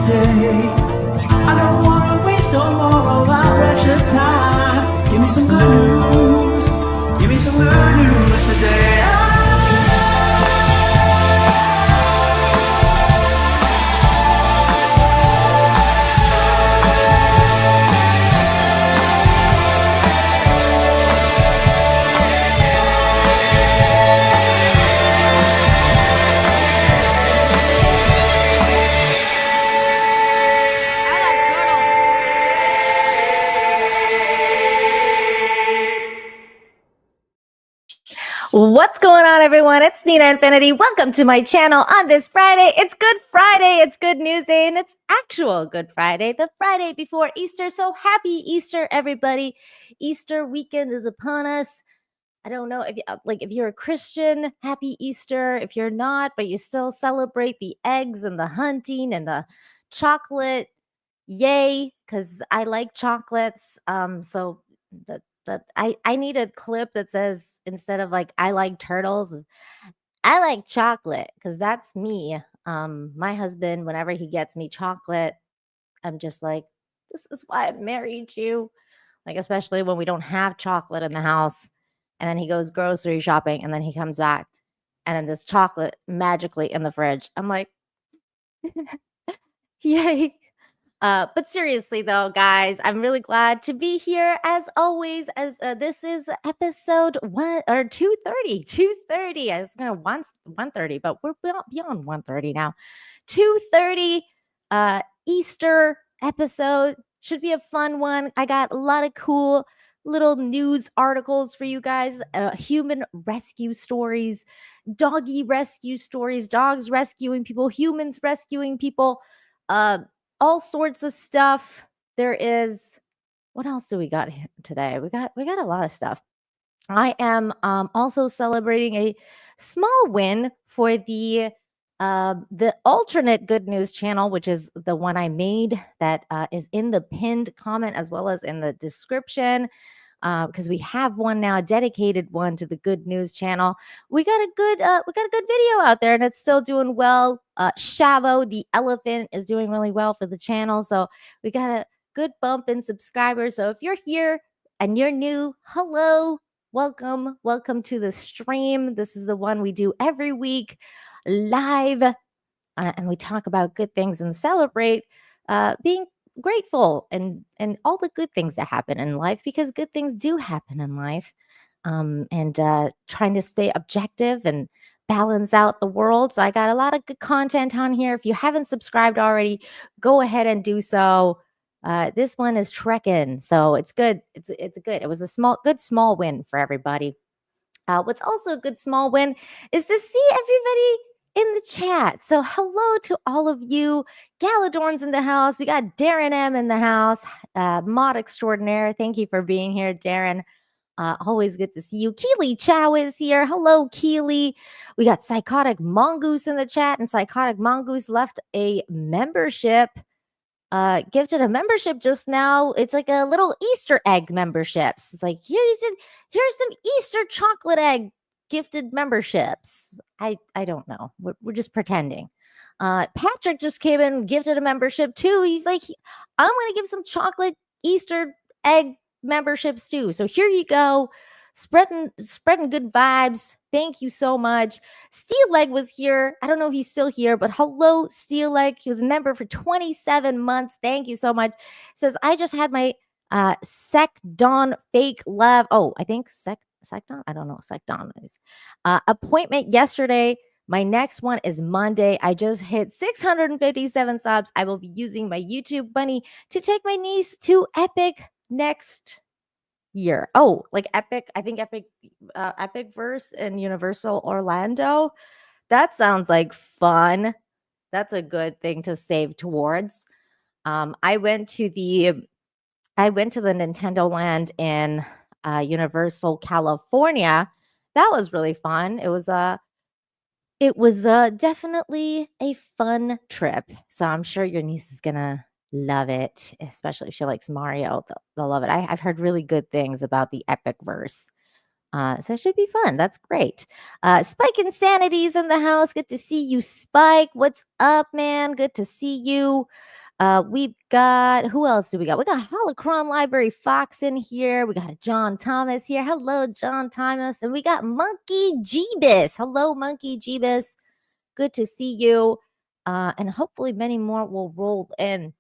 today. I don't want to waste no more of our precious time. Give me some good news. Give me some good news today. What's going on, everyone? It's Nina Infinity. Welcome to my channel on this Friday. It's Good Friday. It's Good News Day, and it's actual Good Friday, the Friday before Easter. So happy Easter, everybody. Easter weekend is upon us. I don't know if you're a Christian, happy Easter. If you're not, but you still celebrate the eggs and the hunting and the chocolate, yay, because I like chocolates. I need a clip that says, instead of like I like turtles, I like chocolate, because that's me. My husband, whenever he gets me chocolate, I'm just like, this is why I married you. Like, especially when we don't have chocolate in the house, and then he goes grocery shopping, and then he comes back, and then there's chocolate magically in the fridge. I'm like, yay. But seriously, though, guys, I'm really glad to be here as always. As this is episode 230. 230. I was gonna 130, but we're beyond 130 now. 230 Easter episode should be a fun one. I got a lot of cool little news articles for you guys. Human rescue stories, doggy rescue stories, dogs rescuing people, humans rescuing people. All sorts of stuff. There is, what else do we got here today? We got a lot of stuff. I am also celebrating a small win for the alternate Good News channel, which is the one I made that is in the pinned comment as well as in the description. Because we have one now, a dedicated one to the Good News channel. We got a good video out there, and it's still doing well. Shavo the elephant is doing really well for the channel, so we got a good bump in subscribers. So if you're here and you're new, hello, welcome to the stream. This is the one we do every week live, and we talk about good things and celebrate being grateful and all the good things that happen in life, because good things do happen in life, and trying to stay objective and balance out the world. So I got a lot of good content on here. If you haven't subscribed already, go ahead and do so. This one is trekking, so it's good. It's good. It was a good small win for everybody. What's also a good small win is to see everybody in the chat. So hello to all of you. Galadorn's in the house. We got Darren M in the house. Mod extraordinaire. Thank you for being here, Darren. Always good to see you. Keely Chow is here. Hello, Keely. We got Psychotic Mongoose in the chat, and Psychotic Mongoose left a membership. Gifted a membership just now. It's like a little Easter egg memberships. It's like, here's some Easter chocolate egg gifted memberships. I don't know. We're just pretending. Patrick just came in and gifted a membership too. He's like, I'm gonna give some chocolate Easter egg memberships too. So here you go. Spreading good vibes. Thank you so much. Steel Leg was here. I don't know if he's still here, but hello, Steel Leg. He was a member for 27 months. Thank you so much. Says, I just had my Secdon fake love. Oh, I think Secdon? I don't know what Secdon is. Appointment yesterday. My next one is Monday. I just hit 657 subs. I will be using my YouTube bunny to take my niece to Epic next year. Oh, like Epic, I think Epic Verse in Universal Orlando. That sounds like fun. That's a good thing to save towards. I went to the Nintendo Land in Universal California. That was really fun. It was definitely a fun trip. So I'm sure your niece is gonna love it, especially if she likes Mario. They'll love it. I've heard really good things about the Epic Verse. So it should be fun. That's great. Spike Insanity's in the house. Good to see you, Spike. What's up, man? Good to see you. We've got, who else do we got? We got Holocron Library Fox in here. We got John Thomas here. Hello, John Thomas. And we got Monkey Jeebus. Hello, Monkey Jeebus. Good to see you. And hopefully many more will roll in.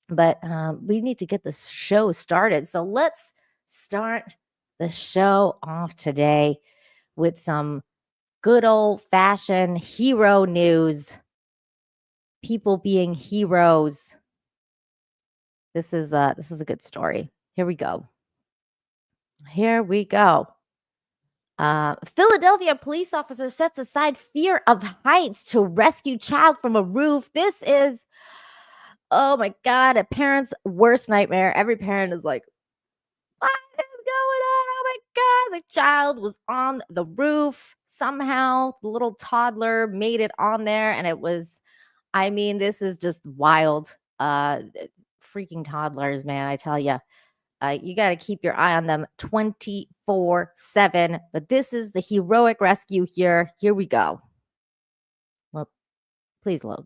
But we need to get the show started. So let's start the show off today with some good old fashioned hero news. People being heroes. This is a good story. Here we go. Philadelphia police officer sets aside fear of heights to rescue child from a roof. This is, oh my God, a parent's worst nightmare. Every parent is like, what is going on? Oh my God. The child was on the roof. Somehow the little toddler made it on there. And it was, I mean, this is just wild. Freaking toddlers, man. I tell you, you got to keep your eye on them 24/7. But this is the heroic rescue here. Here we go. Well, please load.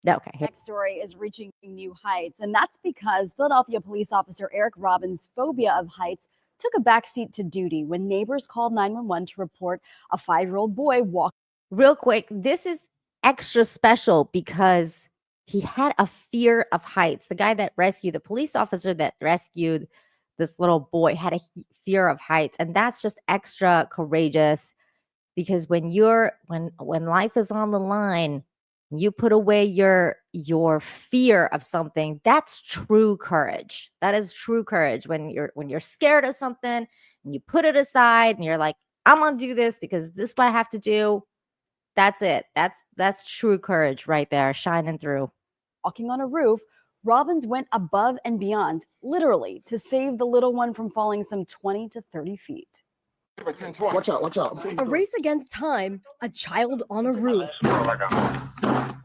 Okay. Next story is reaching new heights, and that's because Philadelphia police officer Eric Robbins' phobia of heights took a backseat to duty when neighbors called 911 to report a 5-year-old boy walking. Real quick, this is extra special because he had a fear of heights. The guy that rescued, the police officer that rescued this little boy had a fear of heights, and that's just extra courageous because when life is on the line, you put away your fear of something. That's true courage. That is true courage. When you're scared of something and you put it aside and you're like, I'm gonna do this because this is what I have to do. That's it. That's true courage right there, shining through. Walking on a roof, Robbins went above and beyond, literally, to save the little one from falling some 20 to 30 feet. Watch out. A race against time, a child on a roof.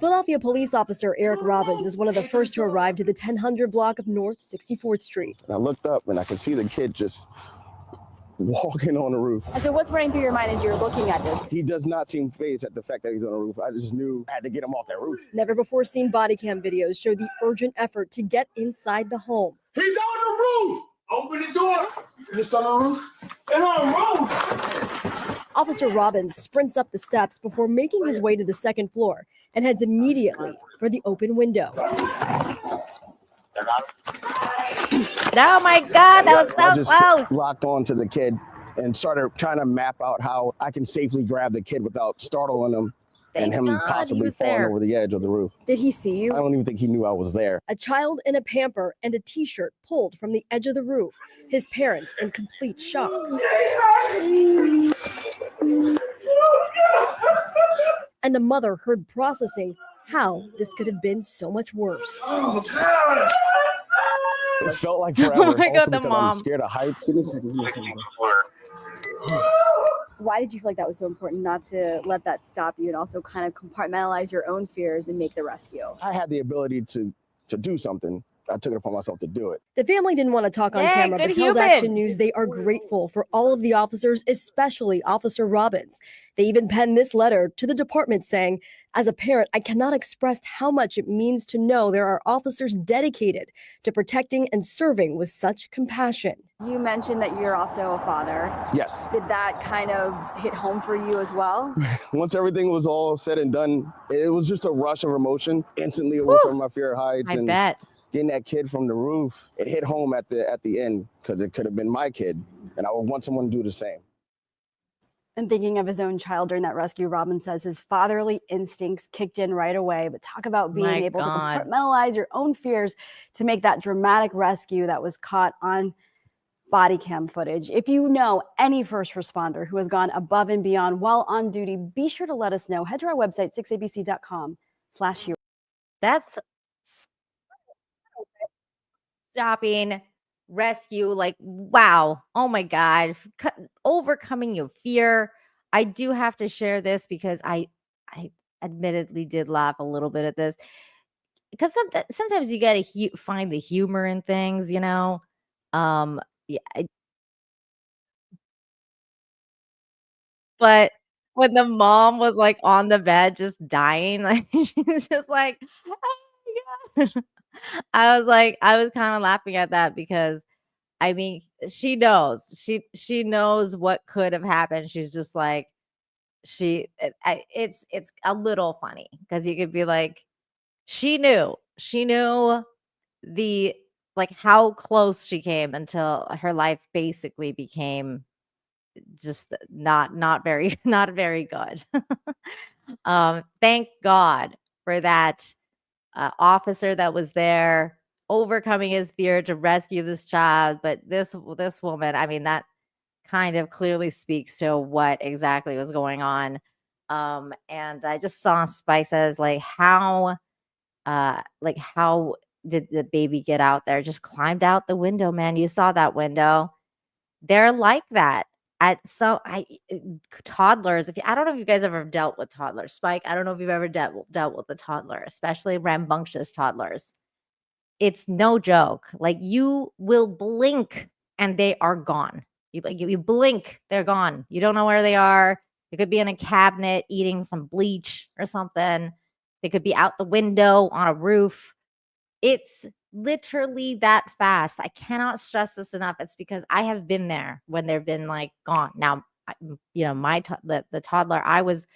Philadelphia police officer Eric Robbins is one of the first to arrive to the 1000 block of North 64th Street. And I looked up and I could see the kid just walking on the roof. And so what's running through your mind as you're looking at this? He does not seem fazed at the fact that he's on the roof. I just knew I had to get him off that roof. Never before seen body cam videos show the urgent effort to get inside the home. He's on the roof! Open the door! It's on the roof? It's on the roof! Officer Robbins sprints up the steps before making his way to the second floor and heads immediately for the open window. Oh my God, that was I so just close. locked on to the kid and started trying to map out how I can safely grab the kid without startling him and Thank him God he possibly was falling there. over the edge of the roof. Did he see you? I don't even think he knew I was there. A child in a pamper and a t-shirt pulled from the edge of the roof, his parents in complete shock. And the mother heard processing how this could have been so much worse. It felt like forever. Oh my God, also the because mom. I'm scared of heights. Give me a second. Why did you feel like that was so important not to let that stop you and also kind of compartmentalize your own fears and make the rescue? I had the ability to do something. I took it upon myself to do it. The family didn't want to talk on Yay, camera, good but tells human. Action News they are grateful for all of the officers, especially Officer Robbins. They even penned this letter to the department saying, as a parent, I cannot express how much it means to know there are officers dedicated to protecting and serving with such compassion. You mentioned that you're also a father. Yes. Did that kind of hit home for you as well? Once everything was all said and done, it was just a rush of emotion. Instantly overcome my fear of heights. I and bet. getting that kid from the roof, it hit home at the end because it could have been my kid, and I would want someone to do the same. And thinking of his own child during that rescue, Robin says his fatherly instincts kicked in right away. But talk about being My able God. to compartmentalize your own fears to make that dramatic rescue that was caught on body cam footage. If you know any first responder who has gone above and beyond while on duty, be sure to let us know. Head to our website, 6abc.com/hero. That's stopping rescue. Like, wow. Oh my God. Overcoming your fear. I do have to share this because I admittedly did laugh a little bit at this because sometimes you got to find the humor in things, you know? Yeah. But when the mom was, like, on the bed just dying, like, she's just like, "Oh my god." I was kinda laughing at that because, I mean, she knows. She knows what could have happened. She's just like it's a little funny because you could be like, she knew. She knew the like, how close she came until her life basically became just not very not very good. Thank God for that officer that was there overcoming his fear to rescue this child. But this woman, I mean, that kind of clearly speaks to what exactly was going on. And I just saw Spices like how did the baby get out there? Just climbed out the window, man. You saw that window. They're like that. At so I toddlers, if you, I don't know if you guys ever dealt with toddlers. Spike, I don't know if you've ever dealt with a toddler, especially rambunctious toddlers. It's no joke. Like, you will blink and they are gone. You blink, they're gone. You don't know where they are. They could be in a cabinet eating some bleach or something. They could be out the window on a roof. It's literally that fast. I cannot stress this enough. It's because I have been there when they've been, like, gone. Now, my the toddler I was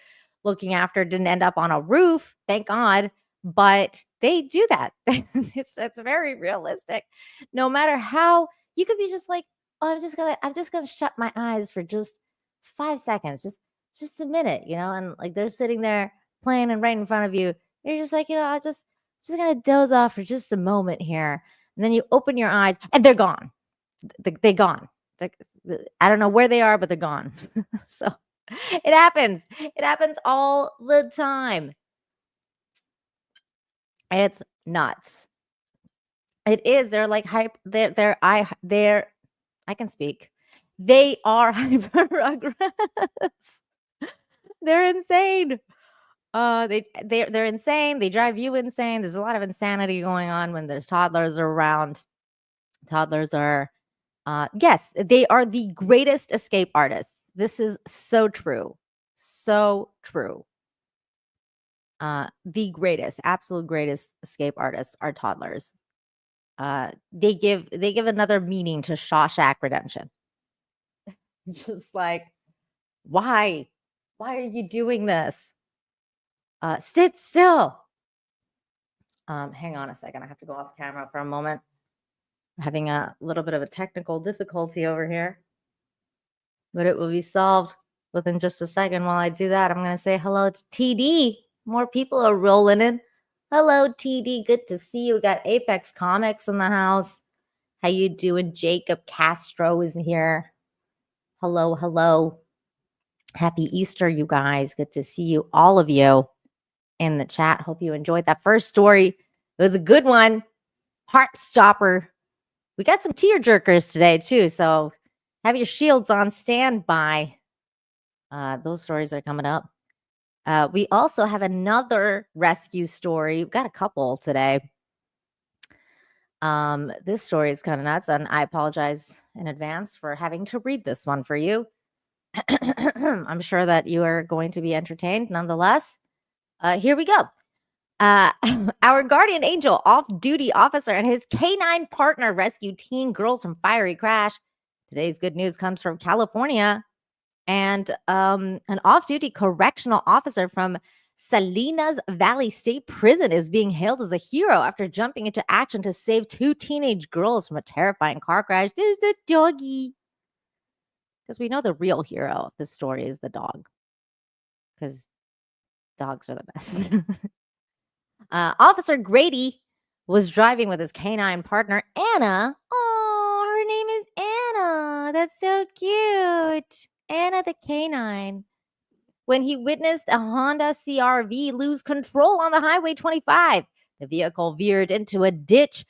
looking after didn't end up on a roof, thank God, but they do that. It's very realistic. No matter how you could be just like, "Oh, I'm just gonna shut my eyes for just 5 seconds, just a minute," and, like, they're sitting there playing and right in front of you. You're just like, I just gonna doze off for just a moment here. And then you open your eyes and they're gone. They gone. Like, I don't know where they are, but they're gone. So it happens. It happens all the time. It's nuts. It is. They're like they're I can speak. They are hyper aggressive. They're insane. They're insane. They drive you insane. There's a lot of insanity going on when there's toddlers around. Toddlers are yes, they are the greatest escape artists. This is so true. So true. The greatest, absolute greatest escape artists are toddlers. They give another meaning to Shawshank Redemption. Just like, why? Why are you doing this? Sit still. Hang on a second. I have to go off camera for a moment. I'm having a little bit of a technical difficulty over here, but it will be solved within just a second. While I do that, I'm going to say hello to TD. More people are rolling in. Hello, TD. Good to see you. We got Apex Comics in the house. How you doing? Jacob Castro is here. Hello, hello. Happy Easter, you guys. Good to see you, all of you in the chat. Hope you enjoyed that first story. It was a good one. Heartstopper. We got some tear jerkers today, too. So have your shields on standby. Those stories are coming up. We also have another rescue story. We've got a couple today. This story is kind of nuts, and I apologize in advance for having to read this one for you. I'm sure that you are going to be entertained nonetheless. Here we go. Our guardian angel, off-duty officer, and his canine partner rescued teen girls from fiery crash. Today's good news comes from California. And an off-duty correctional officer from Salinas Valley State Prison is being hailed as a hero after jumping into action to save 2 teenage girls from a terrifying car crash. There's the doggy. Because we know the real hero of this story is the dog. Because dogs are the best. Officer Grady was driving with his canine partner, Anna. Oh, her name is Anna. That's so cute. Anna the canine. When he witnessed a Honda CR-V lose control on the Highway 25. The vehicle veered into a ditch,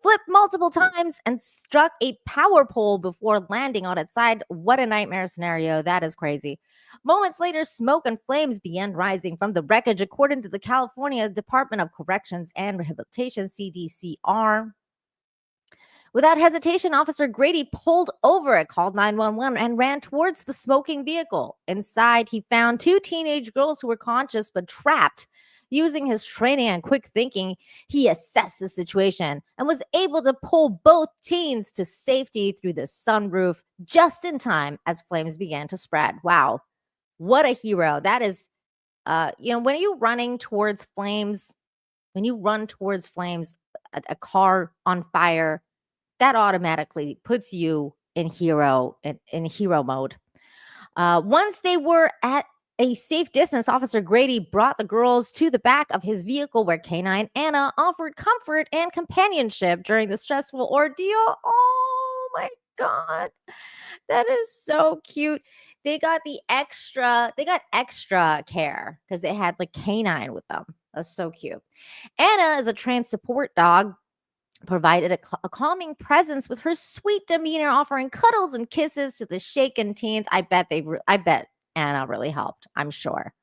flipped multiple times, and struck a power pole before landing on its side. What a nightmare scenario. That is crazy. Moments later, smoke and flames began rising from the wreckage, according to the California Department of Corrections and Rehabilitation, CDCR. Without hesitation, Officer Grady pulled over it, called 911, and ran towards the smoking vehicle. Inside, he found 2 teenage girls who were conscious but trapped. Using his training and quick thinking, he assessed the situation and was able to pull both teens to safety through the sunroof just in time as flames began to spread. Wow. What a hero. That is, when you're running towards flames, a car on fire, that automatically puts you in hero mode. Once they were at a safe distance, Officer Grady brought the girls to the back of his vehicle where Canine Anna offered comfort and companionship during the stressful ordeal. Oh my God. That is so cute. They got extra care because they had like Canine with them. That's so cute. Anna is a trained support dog, provided a calming presence with her sweet demeanor, offering cuddles and kisses to the shaken teens. I bet Anna really helped, I'm sure.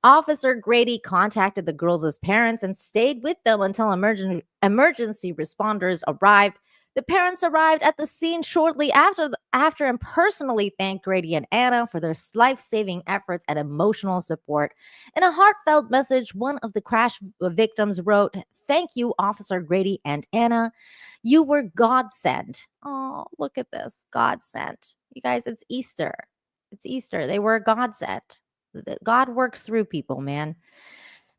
Officer Grady contacted the girls' parents and stayed with them until emergency responders arrived. The parents arrived at the scene shortly after and personally thanked Grady and Anna for their life-saving efforts and emotional support. In a heartfelt message, one of the crash victims wrote, "Thank you, Officer Grady and Anna. You were God sent." Oh, look at this. God sent. You guys, it's Easter. It's Easter. They were God sent. God works through people, man.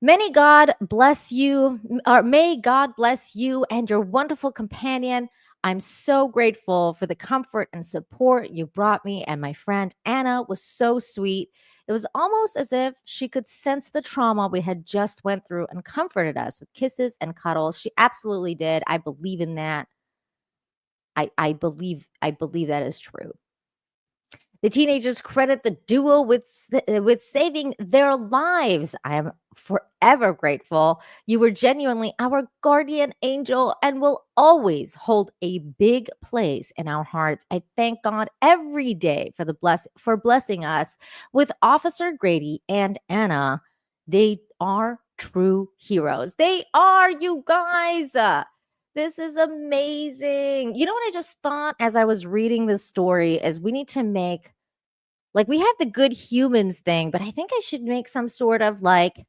May God bless you and your wonderful companion. I'm so grateful for the comfort and support you brought me, and my friend Anna was so sweet. It was almost as if she could sense the trauma we had just went through and comforted us with kisses and cuddles. She absolutely did. I believe in that. I believe that is true. The teenagers credit the duo with saving their lives. I am forever grateful. You were genuinely our guardian angel and will always hold a big place in our hearts. I thank God every day for blessing us with Officer Grady and Anna. They are true heroes. They are, you guys. This is amazing. You know what I just thought as I was reading this story is we need to make, like, we have the good humans thing, but I think I should make some sort of like,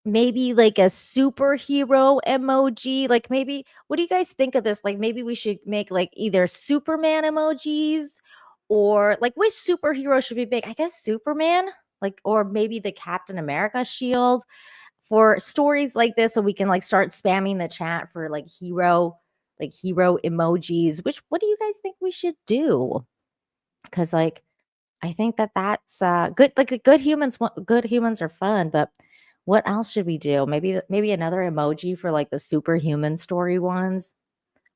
maybe like a superhero emoji. Like, maybe, what do you guys think of this? Like, maybe we should make like either Superman emojis, or like, which superhero should we make? I guess Superman, like, or maybe the Captain America shield for stories like this, so we can like start spamming the chat for like hero emojis. What do you guys think we should do? Because like, I think that's good. Like, the good humans are fun, but what else should we do? Maybe another emoji for like the superhuman story ones,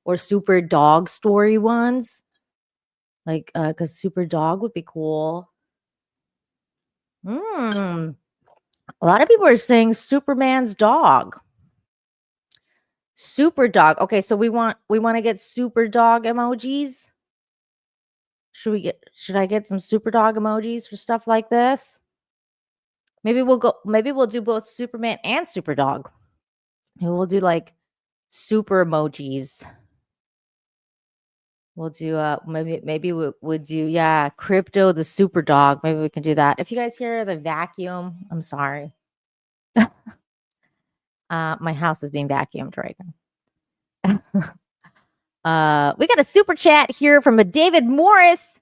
or super dog story ones. Like, because super dog would be cool. A lot of people are saying Superman's dog. Super dog. Okay, so we want to get super dog emojis. Should I get some super dog emojis for stuff like this? Maybe we'll do both Superman and super dog. Maybe we'll do like super emojis. We'll do maybe we'll do Crypto the super dog. Maybe we can do that. If you guys hear the vacuum, I'm sorry. My house is being vacuumed right now. We got a super chat here from a David Morris.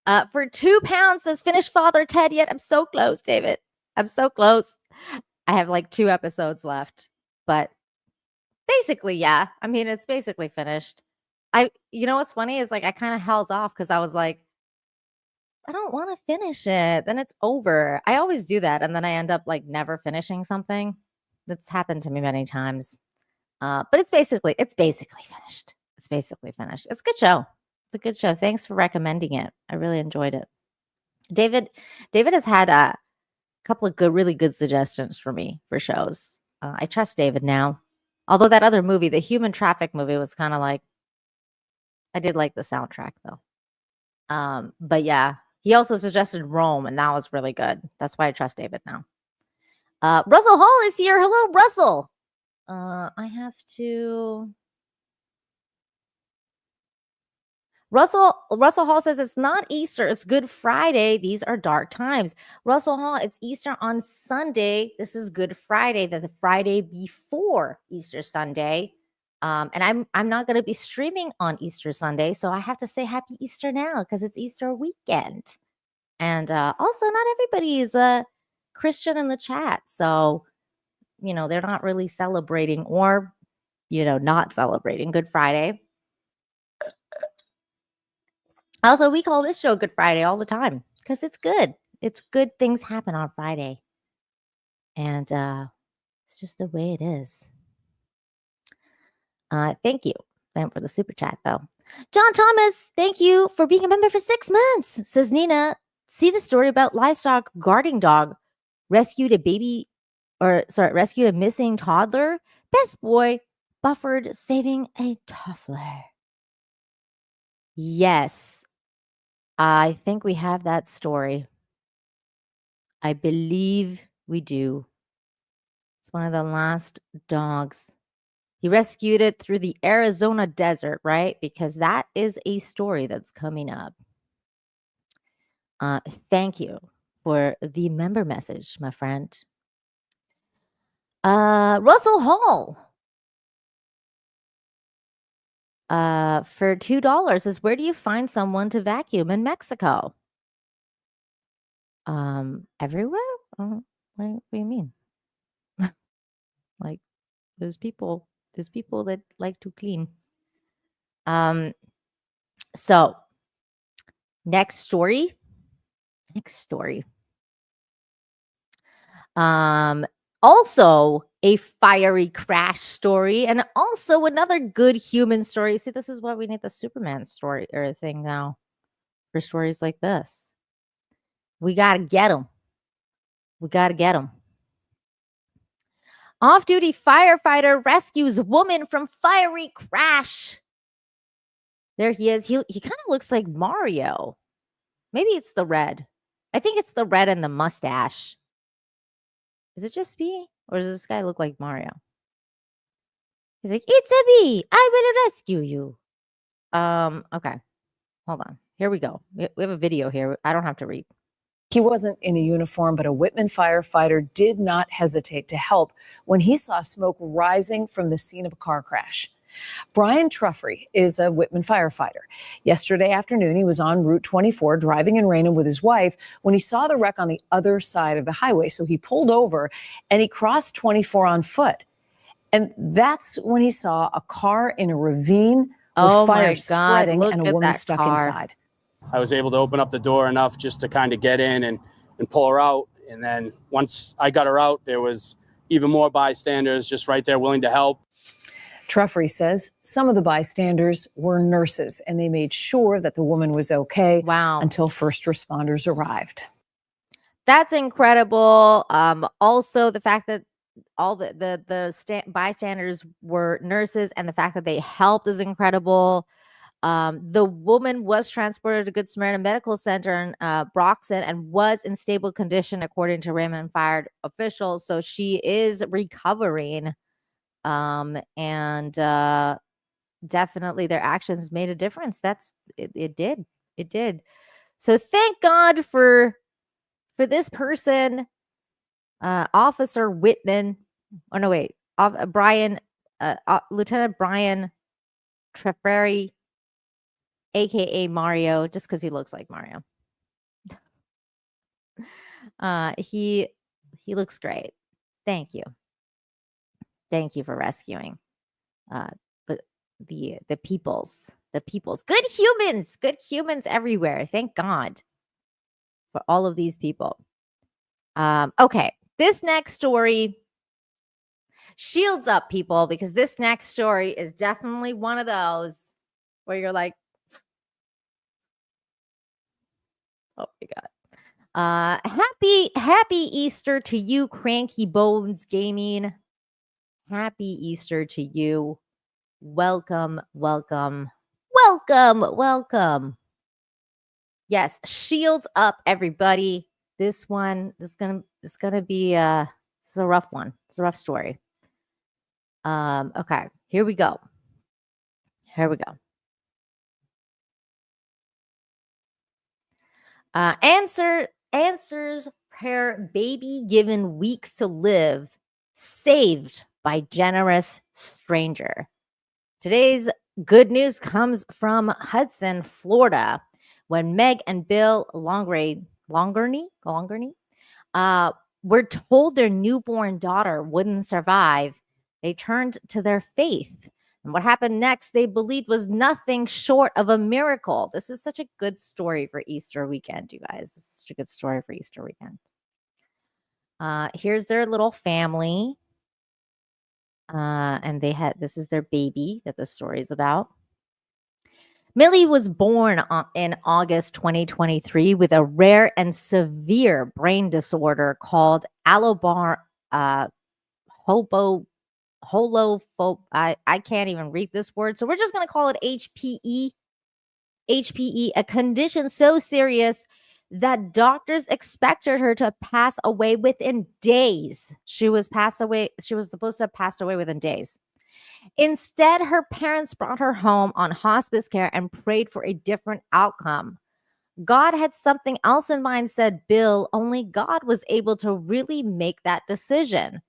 For £2 says, "Finish Father Ted yet?" I'm so close, David. I'm so close. I have like 2 episodes left, but basically, yeah. I mean, it's basically finished. You know what's funny is like I kind of held off because I was like, I don't want to finish it. Then it's over. I always do that, and then I end up like never finishing something. That's happened to me many times. But it's basically finished. It's basically finished. It's a good show. It's a good show. Thanks for recommending it. I really enjoyed it. David has had a couple of really good suggestions for me for shows. I trust David now. Although that other movie, the Human Traffic movie, was kind of like, I did like the soundtrack though. But yeah, he also suggested Rome, and that was really good. That's why I trust David now. Russell Hall is here. Hello, Russell. I have to. Russell Hall says it's not Easter, it's Good Friday. These are dark times. Russell Hall, it's Easter on Sunday. This is Good Friday, the Friday before Easter Sunday. And I'm not going to be streaming on Easter Sunday, so I have to say Happy Easter now because it's Easter weekend. And also, not everybody is a Christian in the chat, so they're not really celebrating or not celebrating Good Friday. Also, we call this show Good Friday all the time because it's good. It's good things happen on Friday. And it's just the way it is. Thank you. Thank for the super chat, though. John Thomas, thank you for being a member for 6 months. Says Nina, see the story about livestock guarding dog rescued a missing toddler. Best boy buffered saving a toddler. Yes. I think we have that story. I believe we do. It's one of the last dogs. He rescued it through the Arizona desert, right? Because that is a story that's coming up. Thank you for the member message, my friend. Russell Hall. For $2 is where do you find someone to vacuum in Mexico? Everywhere? What do you mean? Like there's people that like to clean. So next story. Also a fiery crash story and also another good human story. See, this is why we need the Superman story or thing now for stories like this. We got to get them. Off-duty firefighter rescues woman from fiery crash. There he is. He kind of looks like Mario. Maybe it's the red. I think it's the red and the mustache. Is it just me? Or does this guy look like Mario? He's like, it's a me. I will rescue you. Okay. Hold on. Here we go. We have a video here. I don't have to read. He wasn't in a uniform, but a Whitman firefighter did not hesitate to help when he saw smoke rising from the scene of a car crash. Brian Truffrey is a Whitman firefighter. Yesterday afternoon, he was on Route 24 driving in Raynham with his wife when he saw the wreck on the other side of the highway. So he pulled over and he crossed 24 on foot. And that's when he saw a car in a ravine with fire spreading and a woman stuck inside. I was able to open up the door enough just to kind of get in and pull her out. And then once I got her out, there was even more bystanders just right there willing to help. Truffrey says some of the bystanders were nurses, and they made sure that the woman was okay until first responders arrived. That's incredible. Also, the fact that all the bystanders were nurses and the fact that they helped is incredible. The woman was transported to Good Samaritan Medical Center in Broxton and was in stable condition, according to Raymond Fire officials. So she is recovering. And definitely their actions made a difference. It did. So thank God for this person, Officer Whitman. Oh no, wait, Lieutenant Brian Treferi, aka Mario, just because he looks like Mario. He looks great. Thank you for rescuing the peoples. Good humans everywhere. Thank God for all of these people. Okay, this next story, shields up, people, because this next story is definitely one of those where you're like, oh my God. Happy Easter to you, Cranky Bones Gaming. Happy Easter to you. Welcome. Yes, shields up, everybody. This one is gonna be it's a rough one. It's a rough story. Okay, here we go. Answers prayer, baby given weeks to live, saved by generous stranger. Today's good news comes from Hudson, Florida, when Meg and Bill Longarney were told their newborn daughter wouldn't survive. They turned to their faith. And what happened next, they believed, was nothing short of a miracle. This is such a good story for Easter weekend, you guys. This is such a good story for Easter weekend. Here's their little family. And this is their baby that the story is about. Millie was born in August 2023 with a rare and severe brain disorder called I can't even read this word, so we're just going to call it HPE. HPE, a condition so serious that doctors expected her to pass away within days. She was supposed to have passed away within days. Instead, her parents brought her home on hospice care and prayed for a different outcome. God had something else in mind, said Bill. Only God was able to really make that decision.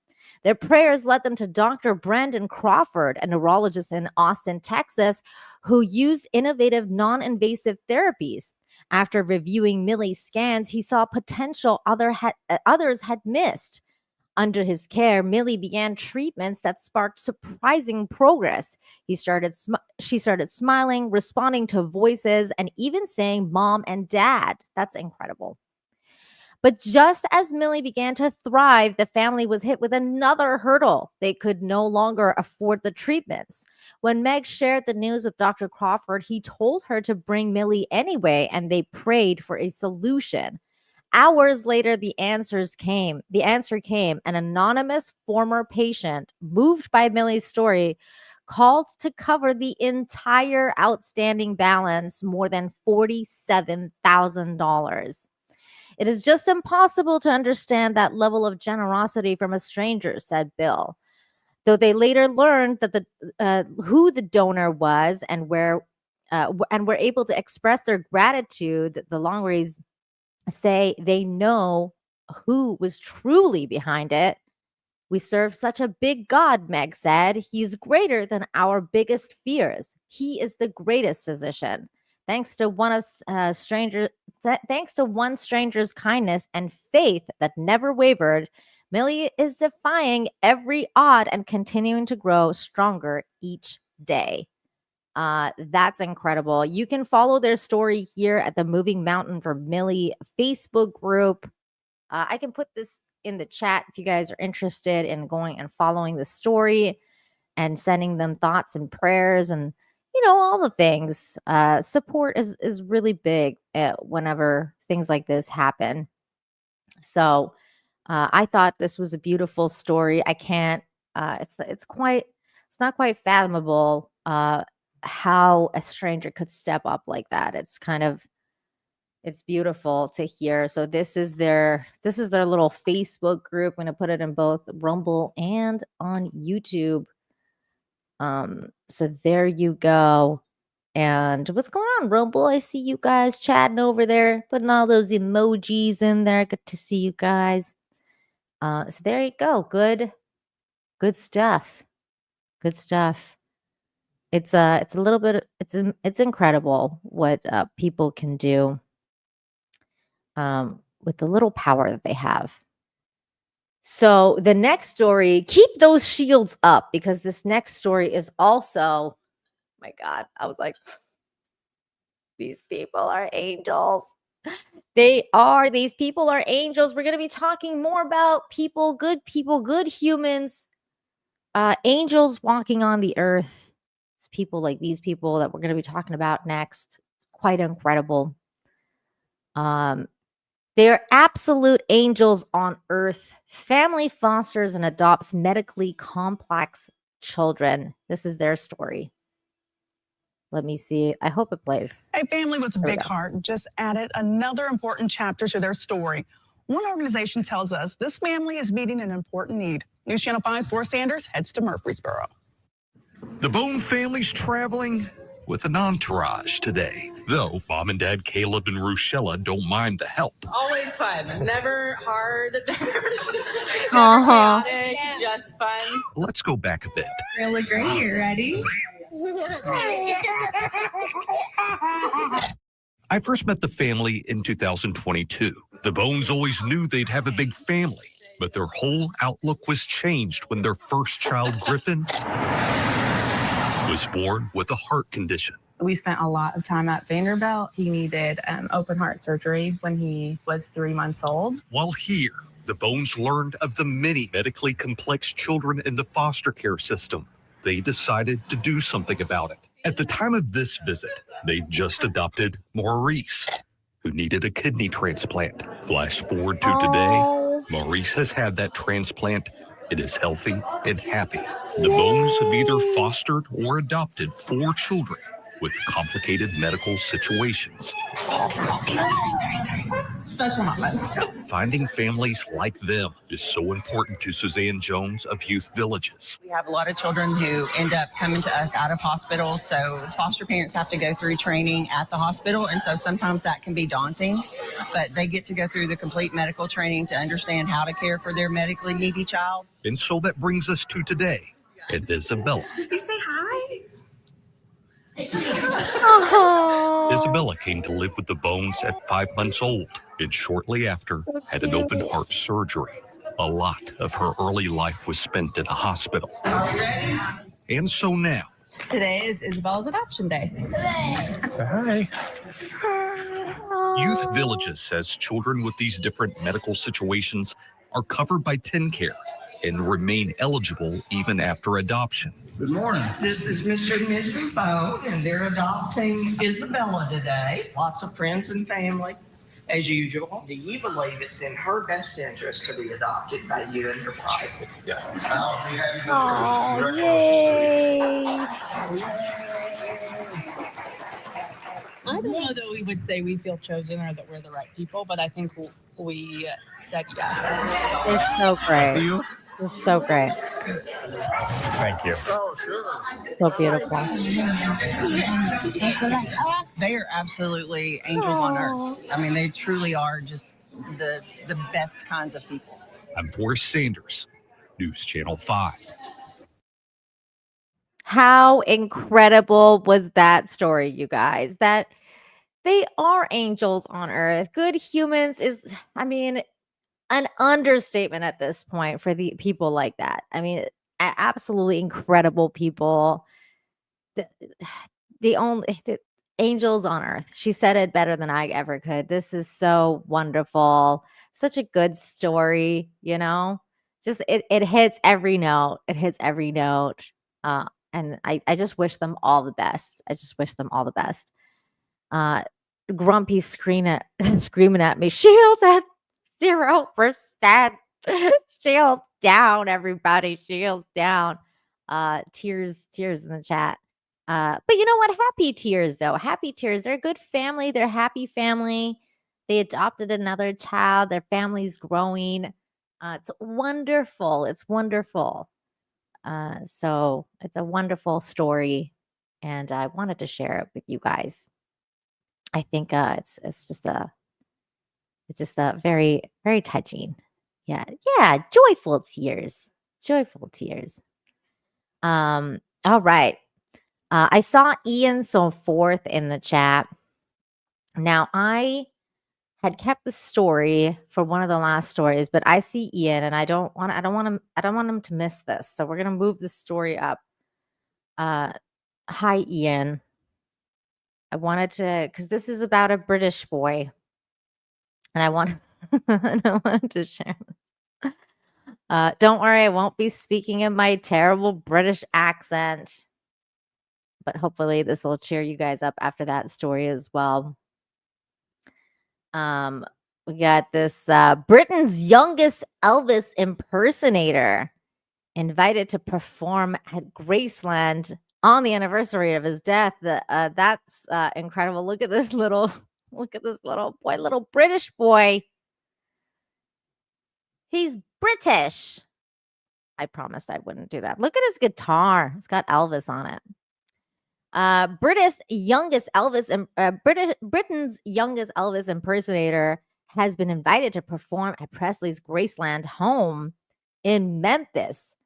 Their prayers led them to Dr. Brandon Crawford, a neurologist in Austin, Texas, who used innovative non-invasive therapies. After reviewing Millie's scans, he saw potential others had missed. Under his care, Millie began treatments that sparked surprising progress. She started smiling, responding to voices, and even saying mom and dad. That's incredible. But just as Millie began to thrive, the family was hit with another hurdle. They could no longer afford the treatments. When Meg shared the news with Dr. Crawford, he told her to bring Millie anyway, and they prayed for a solution. Hours later, the answer came. An anonymous former patient, moved by Millie's story, called to cover the entire outstanding balance, more than $47,000. It is just impossible to understand that level of generosity from a stranger, said Bill. Though they later learned that who the donor was and were able to express their gratitude, the Longarneys say they know who was truly behind it. We serve such a big God, Meg said. He's greater than our biggest fears. He is the greatest physician. Thanks to one stranger's kindness and faith that never wavered, Millie is defying every odd and continuing to grow stronger each day. That's incredible. You can follow their story here at the Moving Mountain for Millie Facebook group. I can put this in the chat if you guys are interested in going and following the story and sending them thoughts and prayers and all the things. Support is really big whenever things like this happen. So I thought this was a beautiful story. I can't. It's not quite fathomable how a stranger could step up like that. It's beautiful to hear. So this is their little Facebook group. I'm going to put it in both Rumble and on YouTube. So there you go. And what's going on, Rumble? I see you guys chatting over there, putting all those emojis in there. Good to see you guys. So there you go. Good stuff. Good stuff. It's a little bit. It's incredible what people can do with the little power that they have. So the next story, keep those shields up, because this next story is also, my God, I was like, these people are angels. These people are angels. We're going to be talking more about people, good humans, angels walking on the earth. It's people like these people that we're going to be talking about next. It's quite incredible. They're absolute angels on earth. Family fosters and adopts medically complex children. This is their story. Let me see. I hope it plays. A family with a big heart just added another important chapter to their story. One organization tells us this family is meeting an important need. News Channel 5's Forrest Sanders heads to Murfreesboro. The Bone family's traveling with an entourage today. Though Mom and Dad Caleb and Rochella don't mind the help. Always fun. Never hard. Never Uh-huh. chaotic. Just fun. Let's go back a bit. Really great. You ready? I first met the family in 2022. The Bones always knew they'd have a big family, but their whole outlook was changed when their first child, Griffin, was born with a heart condition. We spent a lot of time at Vanderbilt. He needed open heart surgery when he was 3 months old. While here, the Bones learned of the many medically complex children in the foster care system. They decided to do something about it. At the time of this visit, they just adopted Maurice, who needed a kidney transplant. Flash forward to today, Maurice has had that transplant. It is healthy and happy. The Bones have either fostered or adopted 4 children with complicated medical situations. Sorry. Special moments. Finding families like them is so important to Suzanne Jones of Youth Villages. We have a lot of children who end up coming to us out of hospitals, so foster parents have to go through training at the hospital, and so sometimes that can be daunting, but they get to go through the complete medical training to understand how to care for their medically needy child. And so that brings us to today, and Isabella. You say hi? Oh. Isabella came to live with the Bones at 5 months old, and shortly after had an open heart surgery. A lot of her early life was spent in a hospital. And so now, Today is Isabella's adoption day. hi. Youth Villages says children with these different medical situations are covered by TennCare and remain eligible even after adoption. Good morning. This is Mr. and Mrs. Bone, and they're adopting Isabella today. Lots of friends and family, as usual. Do you believe it's in her best interest to be adopted by you and your wife? Yes. Oh, yay. I don't know that we would say we feel chosen or that we're the right people, but I think we said yes. It's so great. It's so great. Thank you. So beautiful. They are absolutely angels on earth. I mean, they truly are just the best kinds of people. I'm Forrest Sanders, News Channel 5. How incredible was that story, you guys? That they are angels on earth. Good humans is, I mean, an understatement at this point for the people like that. I mean, absolutely incredible people. The angels on earth. She said it better than I ever could. This is so wonderful. Such a good story, you know? Just it hits every note. It hits every note. And I just wish them all the best. I just wish them all the best. Grumpy screaming at me. Shields at 0%. Shield down, everybody. Shields down. Tears in the chat. But you know what? Happy tears, though. Happy tears. They're a good family. They're a happy family. They adopted another child. Their family's growing. It's wonderful. It's wonderful. So it's a wonderful story, and I wanted to share it with you guys. I think it's just a very, very touching. Yeah, joyful tears. All right. I saw Ian so forth in the chat. Now I had kept the story for one of the last stories, but I see Ian, and I don't want him to miss this. So we're gonna move the story up. Hi, Ian. I wanted to, because this is about a British boy, and I wanted to share this. Don't worry, I won't be speaking in my terrible British accent, but hopefully this will cheer you guys up after that story as well. We got this Britain's youngest Elvis impersonator invited to perform at Graceland on the anniversary of his death. That's incredible. Look at this little boy, little British boy. He's British. I promised I wouldn't do that. Look at his guitar. It's got Elvis on it. Britain's youngest Elvis impersonator has been invited to perform at Presley's Graceland home in Memphis.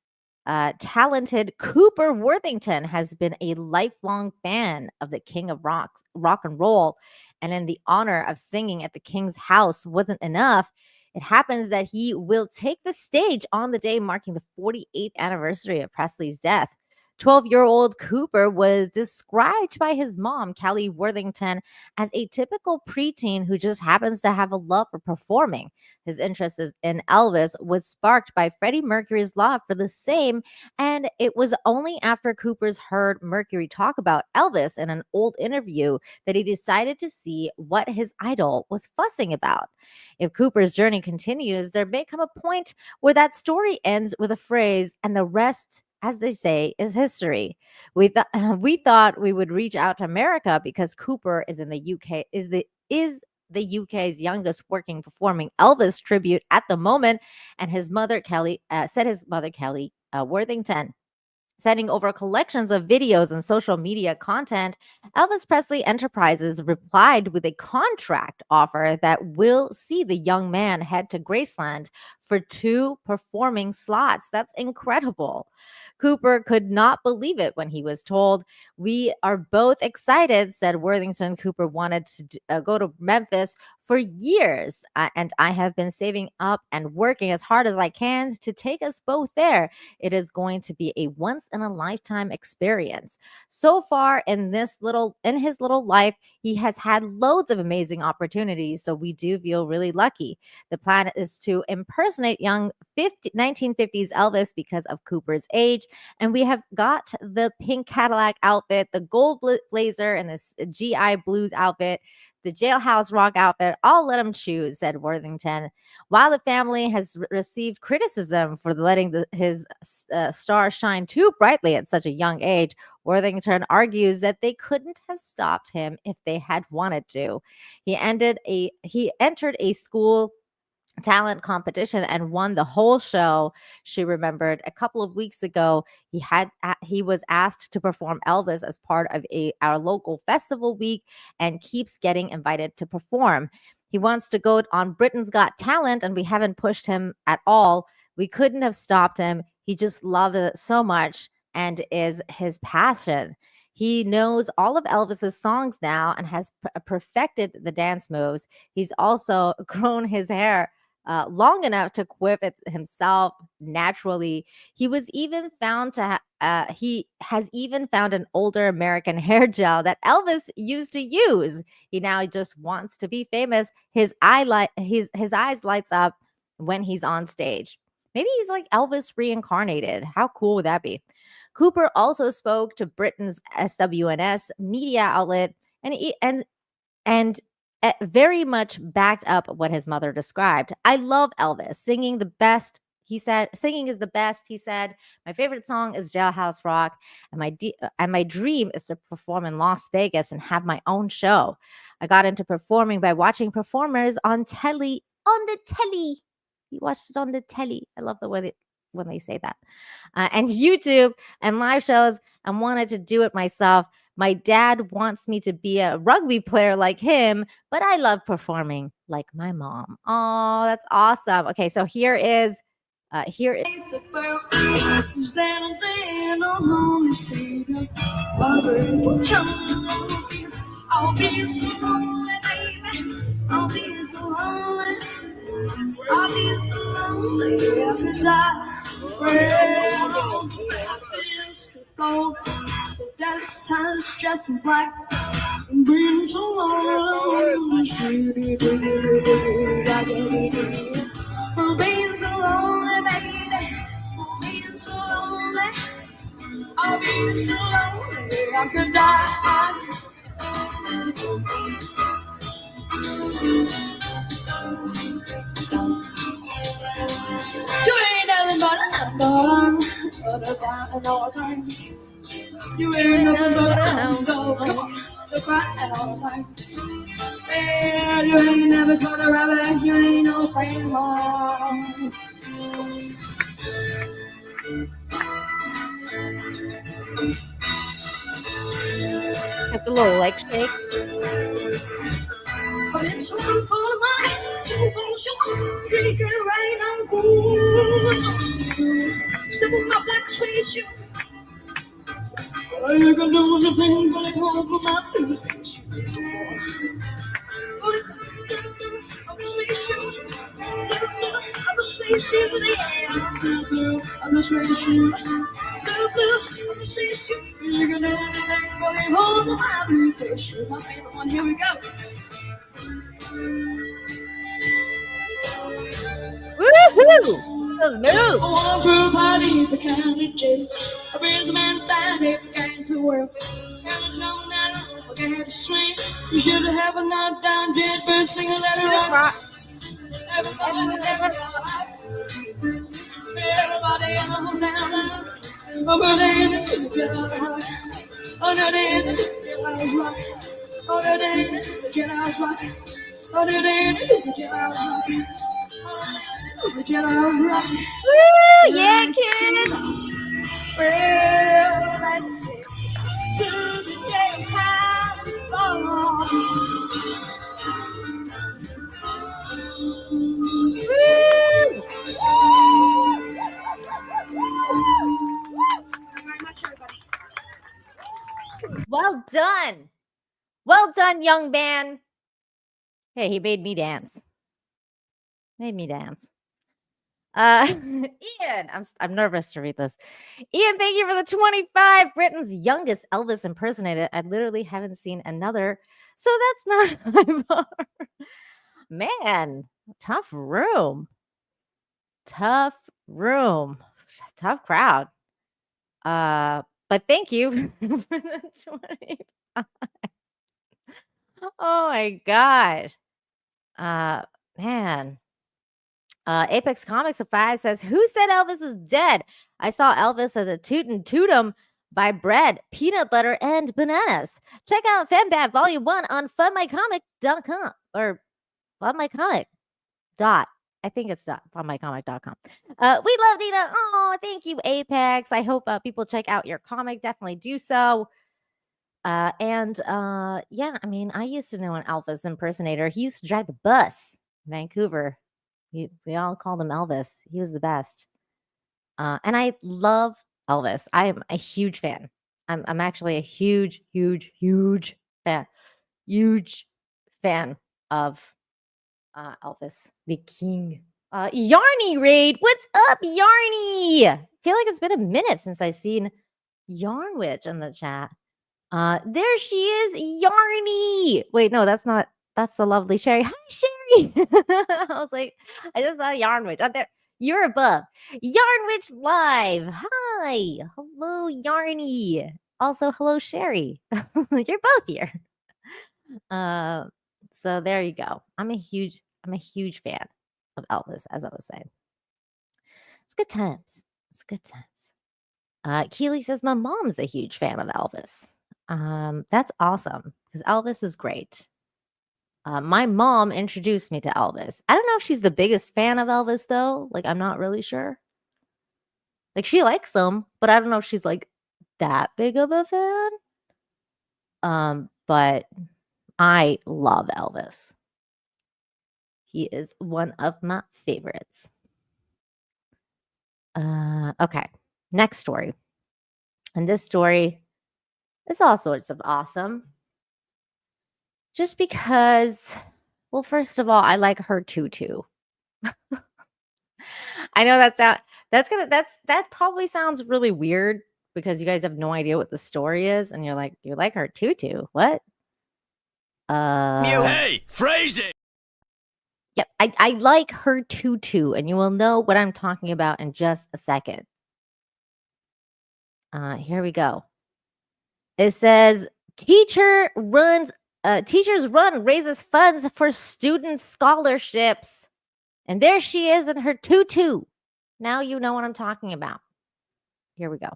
Talented Cooper Worthington has been a lifelong fan of the king of rock and roll, and in the honor of singing at the king's house wasn't enough. It happens that he will take the stage on the day marking the 48th anniversary of Presley's death. 12-year-old Cooper was described by his mom, Kelly Worthington, as a typical preteen who just happens to have a love for performing. His interest in Elvis was sparked by Freddie Mercury's love for the same, and it was only after Cooper's heard Mercury talk about Elvis in an old interview that he decided to see what his idol was fussing about. If Cooper's journey continues, there may come a point where that story ends with a phrase, and the rest, as they say, is history. We thought we would reach out to America because Cooper is in the UK, is the UK's youngest working performing Elvis tribute at the moment, and his mother Kelly Worthington. Sending over collections of videos and social media content, Elvis Presley Enterprises replied with a contract offer that will see the young man head to Graceland for 2 performing slots. That's incredible. Cooper could not believe it when he was told. "We are both excited," said Worthington. Cooper wanted to go to Memphis for years, and I have been saving up and working as hard as I can to take us both there. It is going to be a once-in-a-lifetime experience. So far in his little life, he has had loads of amazing opportunities, so we do feel really lucky. The plan is to impersonate young 1950s Elvis because of Cooper's age, and we have got the pink Cadillac outfit, the gold blazer, and this GI Blues outfit, the Jailhouse Rock outfit. I'll let him choose, said Worthington. While the family has received criticism for letting his star shine too brightly at such a young age, Worthington argues that they couldn't have stopped him if they had wanted to. He entered a school talent competition and won the whole show. She remembered a couple of weeks ago he was asked to perform Elvis as part of our local festival week and keeps getting invited to perform. He wants to go on Britain's Got Talent, and we haven't pushed him at all. We couldn't have stopped him. He just loves it so much and is his passion. He knows all of Elvis's songs now and has perfected the dance moves. He's also grown his hair long enough to quip it himself naturally. He has even found an older American hair gel that Elvis used to use. He now just wants to be famous. His eyes lights up when he's on stage. Maybe he's like Elvis reincarnated. How cool would that be? Cooper also spoke to Britain's SWNS media outlet and very much backed up what his mother described. "I love Elvis. Singing the best." He said, "Singing is the best." He said, "My favorite song is Jailhouse Rock, and my dream is to perform in Las Vegas and have my own show. I got into performing by watching performers on the telly. He watched it on the telly. I love the way when they say that. And YouTube and live shows, and wanted to do it myself. My dad wants me to be a rugby player like him, but I love performing like my mom." Oh, that's awesome. Okay, so here is The girl who's standing there on the street. I'll be so lonely, baby. I'll be so lonely. I'll be so lonely every time. Well, I still float. The dust has just been black. And being so lonely on the street. I'm being so lonely, baby. I'm being so lonely. I'll be so lonely I could die. You ain't nothing but a dollar, but a crying all the time. You ain't nothing but a dollar, but a crying all the time. Yeah, you ain't never gonna rabbit, you ain't no friend more. Got the little leg shake. But it's one for the money, two for the show. Pretty girl right on good. Sip of my black suede shoe. You can do anything but it home for my blues. Oh, it's I'm a sweet shoe. I'm a sweet shoe, yeah. I'm a sweet shoe. I'm a sweet shoe. You can do anything but it home for my blues. My favorite one. Here we go. Woohoo! Those moves. I want for a party at the county jail. I raise a man inside every guy to work. And there's no man I forget to swing. You should have a knockdown dead bird sing a letter rock. Everybody in the house down. Oh, but they in the jailhouse rock. Oh, they in the jailhouse rock. Oh, they in the jailhouse rock. Oh, they in the jailhouse rock. Woo! Yeah, kids! Well, that's it. To the day of time. Well done. Well done, young man. Hey, he made me dance. Ian, I'm nervous to read this. Ian, thank you for the 25. Britain's youngest Elvis impersonator. I literally haven't seen another, so that's not my bar. Man, tough room. Tough crowd. But thank you for the 25. Oh my god. Man. Apex Comics of 5 says, who said Elvis is dead? I saw Elvis as a toot and toot 'em by bread, peanut butter, and bananas. Check out FanBab Volume 1 on funmycomic.com or funmycomic. I think it's funmycomic.com. We love Nina. Oh, thank you, Apex. I hope people check out your comic. Definitely do so. Yeah, I mean, I used to know an Elvis impersonator. He used to drive the bus in Vancouver. We all called him Elvis. He was the best. And I love Elvis. I am a huge fan. I'm actually a huge fan. Huge fan of Elvis, the king. Yarny Raid, what's up, Yarny? I feel like it's been a minute since I've seen Yarnwitch in the chat. There she is, Yarny. Wait, no, that's the lovely Sherry. Hi, Sherry. I was like, I just saw Yarnwitch out there. You're above. Yarnwitch live. Hi. Hello, Yarny. Also, hello, Sherry. You're both here. So there you go. I'm a huge fan of Elvis, as I was saying. It's good times. Keely says my mom's a huge fan of Elvis. That's awesome because Elvis is great. My mom introduced me to Elvis. I don't know if she's the biggest fan of Elvis though. Like, I'm not really sure. Like, she likes him, but I don't know if she's like that big of a fan. But I love Elvis. He is one of my favorites. Okay, next story. And this story is all sorts of awesome. Just because, well, first of all, I like her tutu. I know that probably sounds really weird because you guys have no idea what the story is, and you're like, you like her tutu? What? Hey, phrase it. Yep, I like her tutu, and you will know what I'm talking about in just a second. Here we go. It says teachers run raises funds for student scholarships, and there she is in her tutu. Now you know what I'm talking about. Here we go.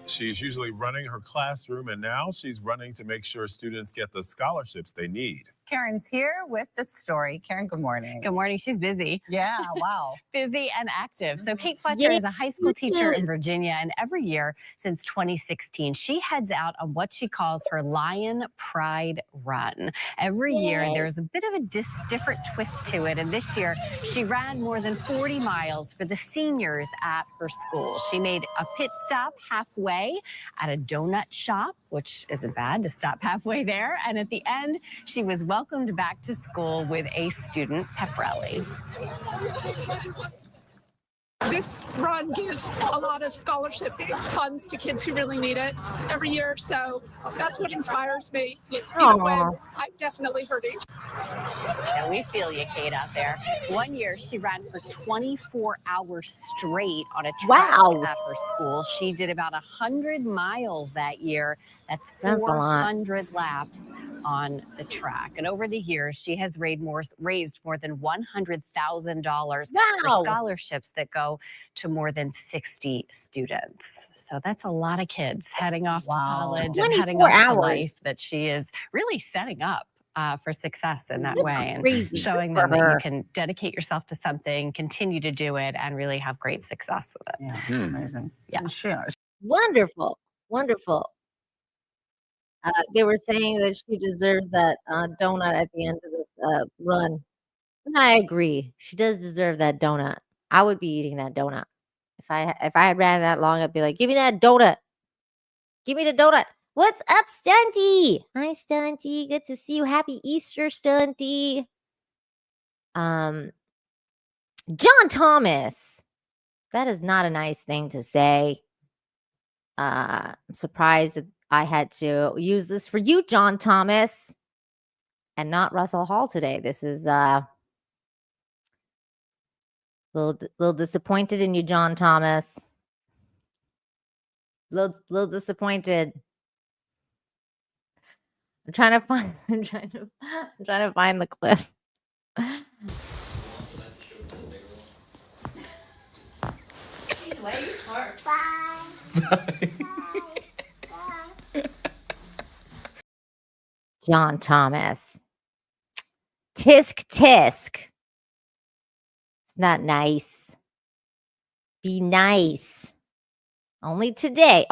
She's usually running her classroom, and now she's running to make sure students get the scholarships they need. Karen's here with the story. Karen, good morning. Good morning. She's busy. Yeah, wow. Busy and active. So Kate Fletcher is a high school teacher in Virginia, and every year since 2016, she heads out on what she calls her Lion Pride Run. Every year, there's a bit of a different twist to it, and this year, she ran more than 40 miles for the seniors at her school. She made a pit stop halfway at a donut shop, which isn't bad to stop halfway there, and at the end, she was welcomed back to school with a student pep rally. This run gives a lot of scholarship funds to kids who really need it every year. So that's what inspires me. Even when I'm definitely hurting. And we feel you, Kate, out there. One year, she ran for 24 hours straight on a track at her school. She did about 100 miles that year. That's 400 laps on the track. And over the years, she has raised more than $100,000 for scholarships that go to more than 60 students. So that's a lot of kids heading off to college and heading off to life that she is really setting up for success in that way. Crazy. And showing them that you can dedicate yourself to something, continue to do it, and really have great success with it. Yeah, amazing. Yeah. Wonderful. Wonderful. They were saying that she deserves that donut at the end of this run. And I agree. She does deserve that donut. I would be eating that donut. If I had ran that long, I'd be like, give me that donut. Give me the donut. What's up, Stunty? Hi, Stunty. Good to see you. Happy Easter, Stunty. John Thomas. That is not a nice thing to say. I'm surprised that I had to use this for you, John Thomas, and not Russell Hall today. This is little disappointed in you, John Thomas. Little disappointed. I'm trying to find the clip. He's way short. John Thomas. Tisk tisk. It's not nice. Be nice. Only today,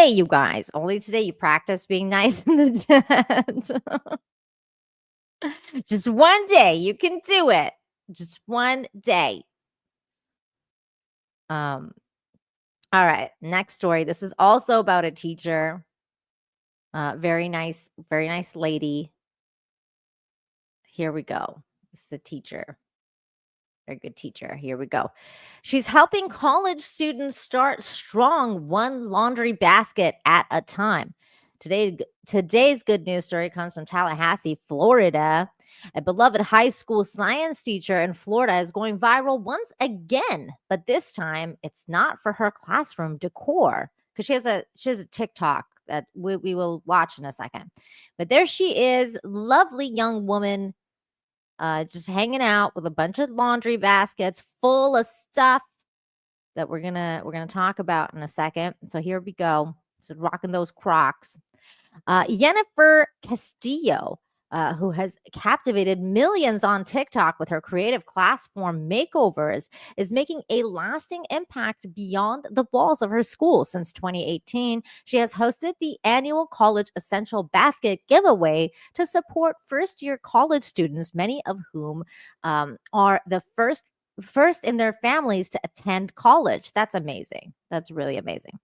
you guys. Only today you practice being nice in the chat. Just one day you can do it. Just one day. All right, next story. This is also about a teacher. Very nice lady. Here we go. This is a teacher. Very good teacher. Here we go. She's helping college students start strong, one laundry basket at a time. Today's good news story comes from Tallahassee, Florida. A beloved high school science teacher in Florida is going viral once again, but this time it's not for her classroom decor, because she has a TikTok that we will watch in a second. But there she is, lovely young woman, just hanging out with a bunch of laundry baskets full of stuff that we're gonna talk about in a second. So here we go. So rocking those Crocs. Jennifer Castillo, who has captivated millions on TikTok with her creative class form makeovers, is making a lasting impact beyond the walls of her school. Since 2018, she has hosted the annual College Essential Basket giveaway to support first-year college students, many of whom are the first in their families to attend college. That's amazing. That's really amazing.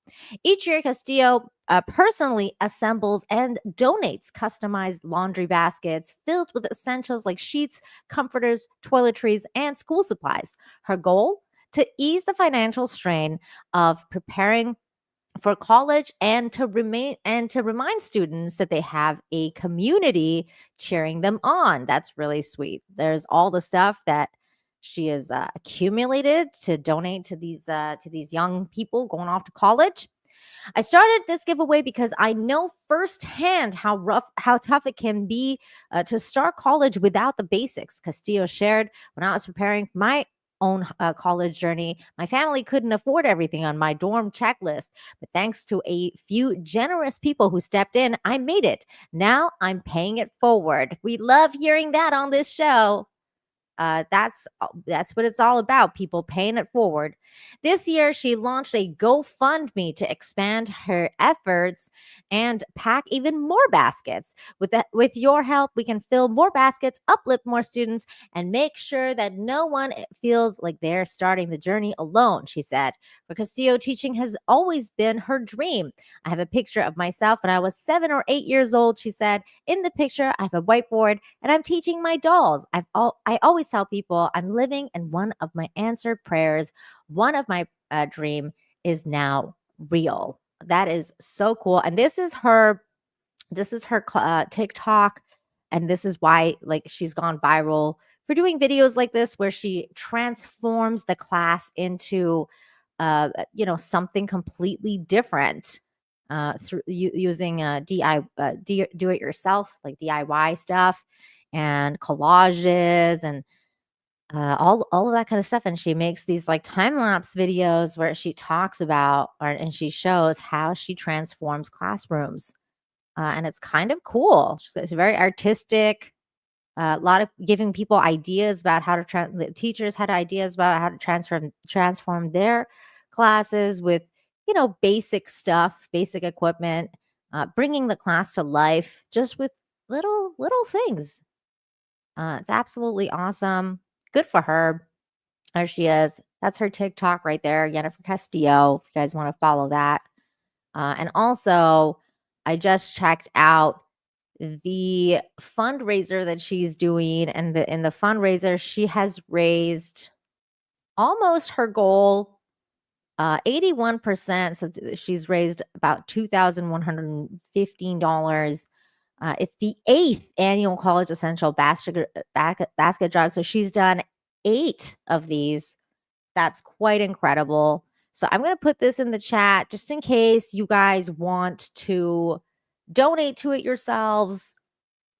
Each year, Castillo personally assembles and donates customized laundry baskets filled with essentials like sheets, comforters, toiletries, and school supplies. Her goal? To ease the financial strain of preparing for college and to remind students that they have a community cheering them on. That's really sweet. There's all the stuff that she has accumulated to donate to these young people going off to college. I started this giveaway because I know firsthand how tough it can be to start college without the basics. Castillo shared, when I was preparing for my own college journey. My family couldn't afford everything on my dorm checklist, but thanks to a few generous people who stepped in, I made it. Now I'm paying it forward. We love hearing that on this show. That's what it's all about, people paying it forward. This year, she launched a GoFundMe to expand her efforts and pack even more baskets. With your help, we can fill more baskets, uplift more students, and make sure that no one feels like they're starting the journey alone, she said. For Castillo, teaching has always been her dream. I have a picture of myself when I was 7 or 8 years old, she said. In the picture, I have a whiteboard and I'm teaching my dolls. I always tell people I'm living in one of my answered prayers. One of my dream is now real. That is so cool. And this is her TikTok, and this is why like she's gone viral for doing videos like this where she transforms the class into something completely different through using do it yourself, like DIY stuff and collages and all of that kind of stuff. And she makes these like time-lapse videos where she talks about and she shows how she transforms classrooms. And it's kind of cool. It's very artistic. A lot of giving people ideas about how to the teachers had ideas about how to transform their classes with basic stuff, basic equipment, bringing the class to life just with little things. It's absolutely awesome. Good for her. There she is. That's her TikTok right there, Jennifer Castillo. If you guys want to follow that. And also, I just checked out the fundraiser that she's doing, and in the fundraiser, she has raised almost her goal, 81%. So she's raised about $2,115. It's the 8th annual College Essential basket drive. So she's done 8 of these. That's quite incredible. So I'm going to put this in the chat just in case you guys want to donate to it yourselves.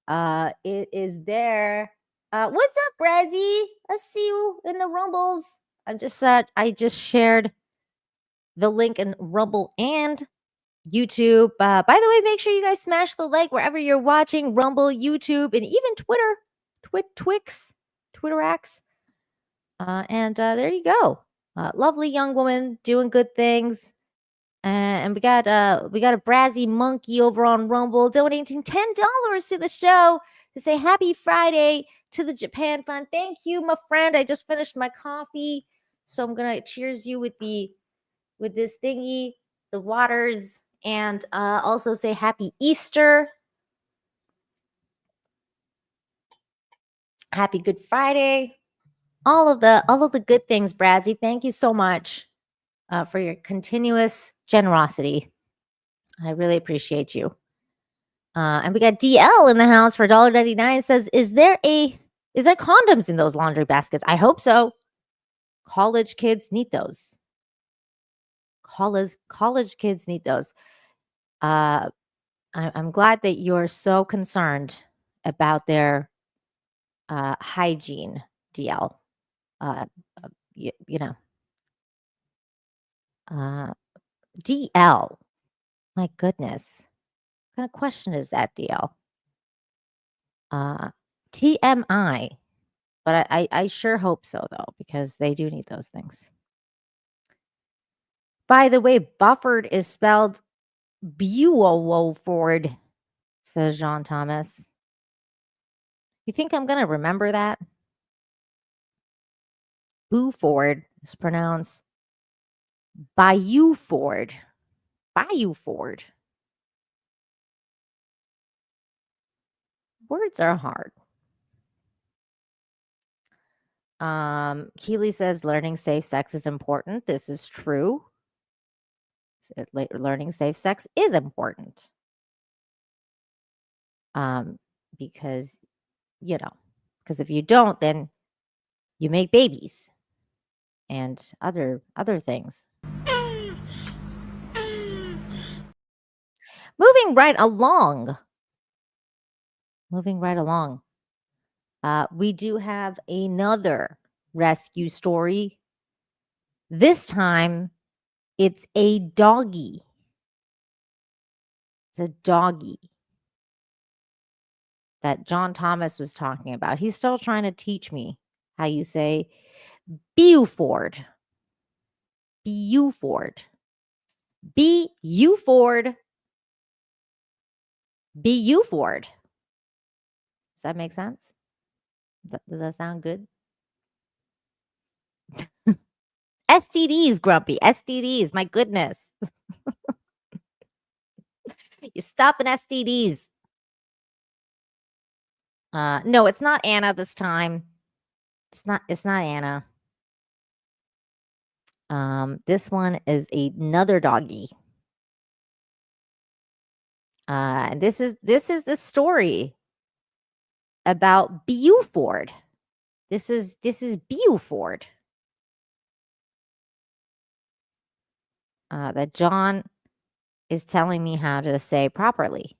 It is there. What's up, Brazzy? I see you in the Rumbles. I just shared the link in Rumble and YouTube. By the way, make sure you guys smash the like wherever you're watching Rumble, YouTube, and even Twitter, Twitterax. And there you go. Lovely young woman doing good things. And we got a Brazzy monkey over on Rumble donating $10 to the show to say happy Friday to the Japan Fund. Thank you, my friend. I just finished my coffee, so I'm gonna cheers you with this thingy, the waters, and also say happy Easter, happy Good Friday, all of the good things, Brazzy. Thank you so much for your continuous generosity. I really appreciate you. And we got DL in the house for $1.99. Says, is there condoms in those laundry baskets? I hope so. College kids need those. College kids need those. I'm glad that you're so concerned about their hygiene, DL. DL. My goodness. What kind of question is that, DL? TMI. But I sure hope so, though, because they do need those things. By the way, Bufford is spelled Buellford, says Jean Thomas. You think I'm going to remember that? Buford is pronounced Bayou-Ford. Bayou-Ford. Words are hard. Keely says learning safe sex is important. This is true. Learning safe sex is important. Because if you don't, then you make babies and other things. Moving right along. We do have another rescue story. This time, it's a doggy. It's a doggy that John Thomas was talking about. He's still trying to teach me how you say Buford. Buford. Buford. Buford. Does that make sense? Does that sound good? STDs, Grumpy. STDs. My goodness. You're stopping STDs. No, it's not Anna this time. It's not Anna. This one is another doggy. And this is the story about Buford. This is Buford. That John is telling me how to say properly.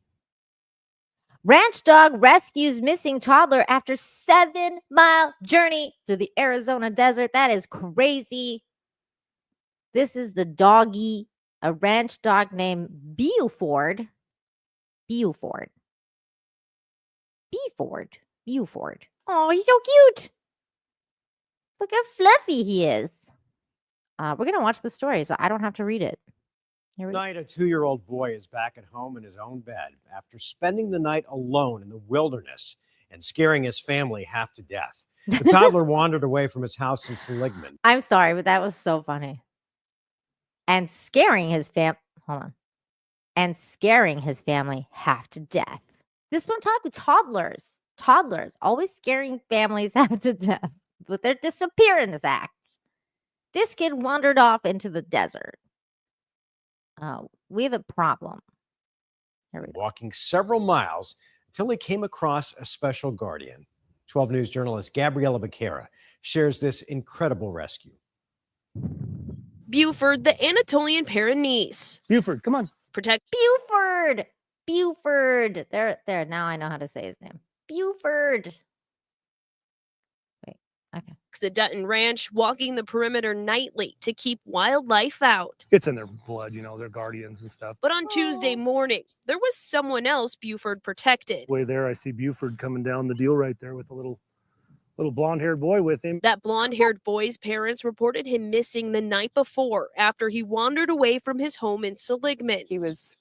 Ranch dog rescues missing toddler after 7-mile journey through the Arizona desert. That is crazy. This is the doggy, a ranch dog named Buford. Buford. Oh, he's so cute. Look how fluffy he is. We're going to watch the story, so I don't have to read it. Tonight, a 2-year-old boy is back at home in his own bed after spending the night alone in the wilderness and scaring his family half to death. The toddler wandered away from his house in Seligman. I'm sorry, but that was so funny. And scaring his And scaring his family half to death. This one talked with toddlers. Toddlers always scaring families half to death with their disappearance acts. This kid wandered off into the desert. We have a problem. Here we go. Walking several miles until he came across a special guardian. 12 News journalist Gabriela Becerra shares this incredible rescue. Buford, the Anatolian Pyrenees. Buford, come on. Protect Buford. There. Now I know how to say his name. Buford. Wait. Okay. the Dutton Ranch, walking the perimeter nightly to keep wildlife out. It's in their blood, you know, they're guardians and stuff. But on Tuesday morning, there was someone else Buford protected. Way there, I see Buford coming down the deal right there with a little blonde-haired boy with him. That blonde-haired boy's parents reported him missing the night before after he wandered away from his home in Seligman. He was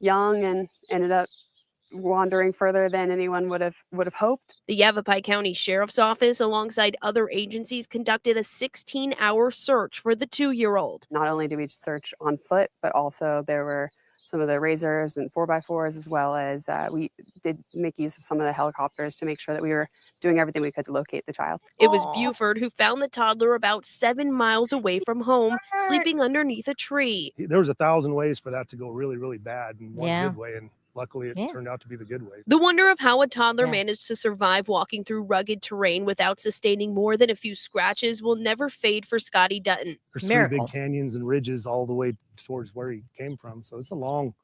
young and ended up wandering further than anyone would have hoped. The Yavapai County Sheriff's Office, alongside other agencies, conducted a 16-hour search for the 2-year-old. Not only did we search on foot, but also there were some of the razors and 4x4s, as well as we did make use of some of the helicopters to make sure that we were doing everything we could to locate the child. It was Buford who found the toddler about 7 miles away from home, sleeping underneath a tree. There was 1,000 ways for that to go really, really bad and one Yeah. good way, and luckily it turned out to be the good way. The wonder of how a toddler managed to survive walking through rugged terrain without sustaining more than a few scratches will never fade for Scotty Dutton. There's 3 big canyons and ridges all the way towards where he came from. So it's a long,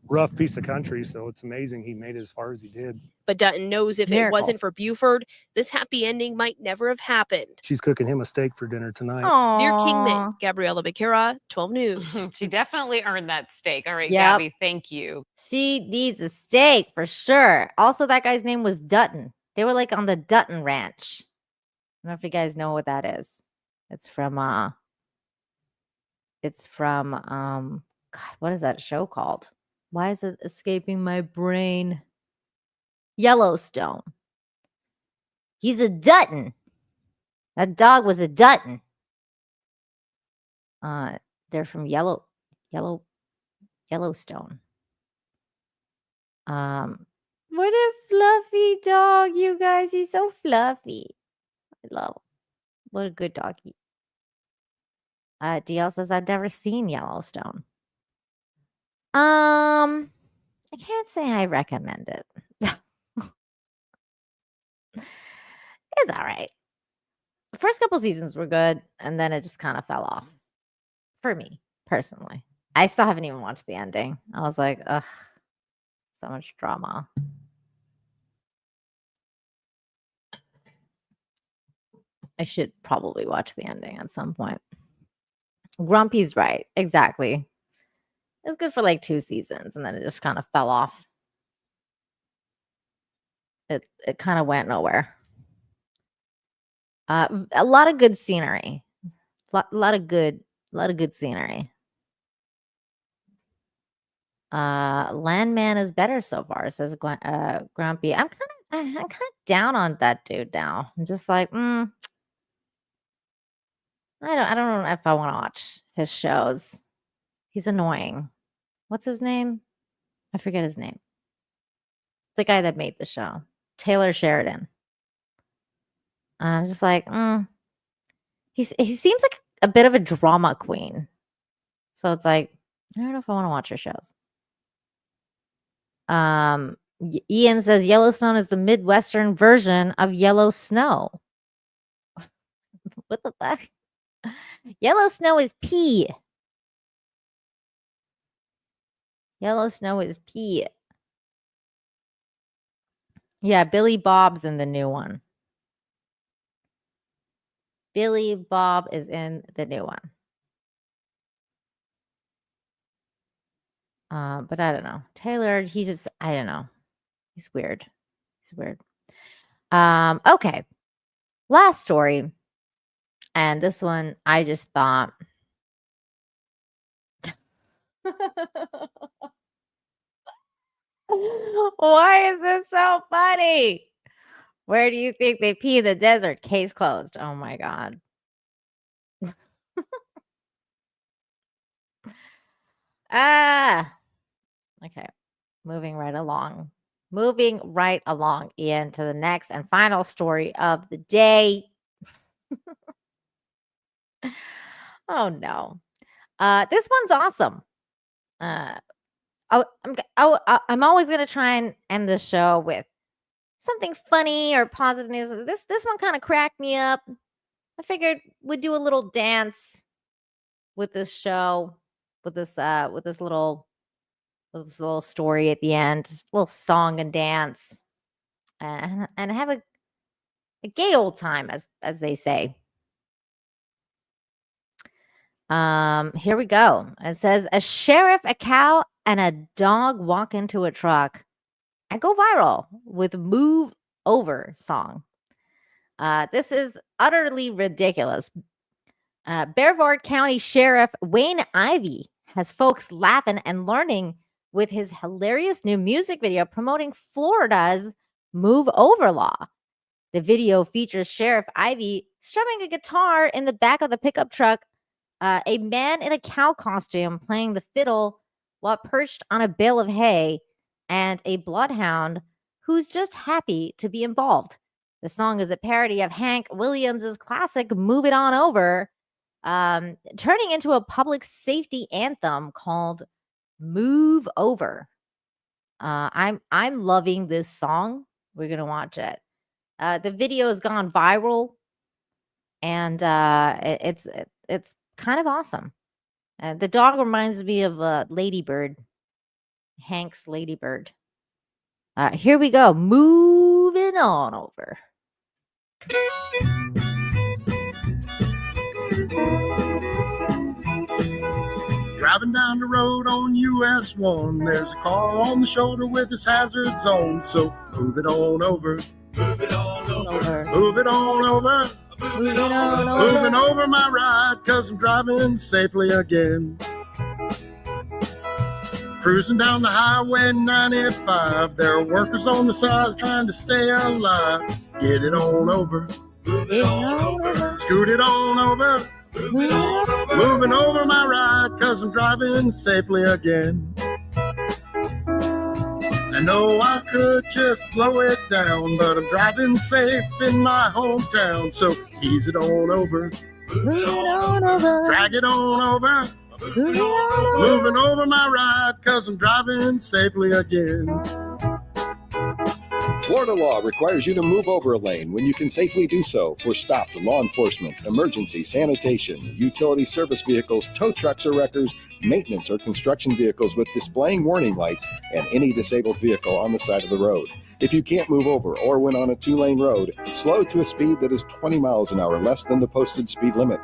rough piece of country. So it's amazing he made it as far as he did. But Dutton knows if it Miracle. wasn't for Buford, this happy ending might never have happened. She's cooking him a steak for dinner tonight. Near Kingman, Gabriela Becerra, 12 News. She definitely earned that steak. All right, Yep. Gabby, thank you. She needs a steak for sure. Also, that guy's name was Dutton. They were like on the Dutton Ranch. I don't know if you guys know what that is. It's from God, what is that show called? Why is it escaping my brain? Yellowstone. He's a Dutton. That dog was a Dutton. They're from Yellowstone. What a fluffy dog, you guys. He's so fluffy. I love him. What a good doggy. DL says I've never seen Yellowstone. I can't say I recommend it. It's all right. The first couple seasons were good, and then it just kind of fell off. For me, personally. I still haven't even watched the ending. I was like, ugh, so much drama. I should probably watch the ending at some point. Grumpy's right. Exactly. It's good for like 2 seasons, and then it just kind of fell off. It kind of went nowhere. A lot of good scenery. A lot of good scenery. Landman is better so far, says Grumpy. I'm kind of down on that dude now. I'm just like, I don't know if I want to watch his shows. He's annoying. What's his name? I forget his name. The guy that made the show, Taylor Sheridan. I'm just like, he seems like a bit of a drama queen. So it's like, I don't know if I want to watch her shows. Ian says Yellowstone is the Midwestern version of Yellow Snow. What the fuck? Yellow Snow is pee. Yellow Snow is pee. Yeah, Billy Bob's in the new one. Billy Bob is in the new one. But I don't know. Taylor, I don't know. He's weird. Okay. Last story. And this one, I just thought. Why is this so funny? Where do you think they pee in the desert? Case closed. Oh my God. Okay. Moving right along, Ian, to the next and final story of the day. Oh no. This one's awesome. I'm always gonna try and end the show with something funny or positive news. This one kind of cracked me up. I figured we'd do a little dance with this show, with this little story at the end, a little song and dance, and have a gay old time, as they say. Here we go. It says a sheriff, a cow, and a dog walk into a truck and go viral with "Move Over" song. This is utterly ridiculous. Brevard County Sheriff Wayne Ivey has folks laughing and learning with his hilarious new music video promoting Florida's Move Over law. The video features Sheriff Ivey strumming a guitar in the back of the pickup truck, a man in a cow costume playing the fiddle while perched on a bale of hay, and a bloodhound who's just happy to be involved. The song is a parody of Hank Williams' classic Move It On Over, turning into a public safety anthem called Move Over. I'm loving this song. We're gonna watch it. The video has gone viral, and it's kind of awesome. The dog reminds me of Ladybird, Hank's Ladybird. Here we go. Moving on over. Driving down the road on US 1, there's a car on the shoulder with its hazards on, so move it on over. Move it on over. Move it on over. Move it on over. Moving over my ride, 'cause I'm driving safely again. Cruising down the highway 95, there are workers on the sides trying to stay alive. Get it on over. Move it on over. Scoot it on over. Move it on over. Moving over my ride, 'cause I'm driving safely again. I know I could just slow it down, but I'm driving safe in my hometown, so ease it on over. Move it on over. Drag it on over. Move it on over. Moving over my ride, 'cause I'm driving safely again. Florida law requires you to move over a lane when you can safely do so for stopped law enforcement, emergency, sanitation, utility service vehicles, tow trucks or wreckers, maintenance or construction vehicles with displaying warning lights, and any disabled vehicle on the side of the road. If you can't move over or when on a 2-lane road, slow to a speed that is 20 miles an hour less than the posted speed limit.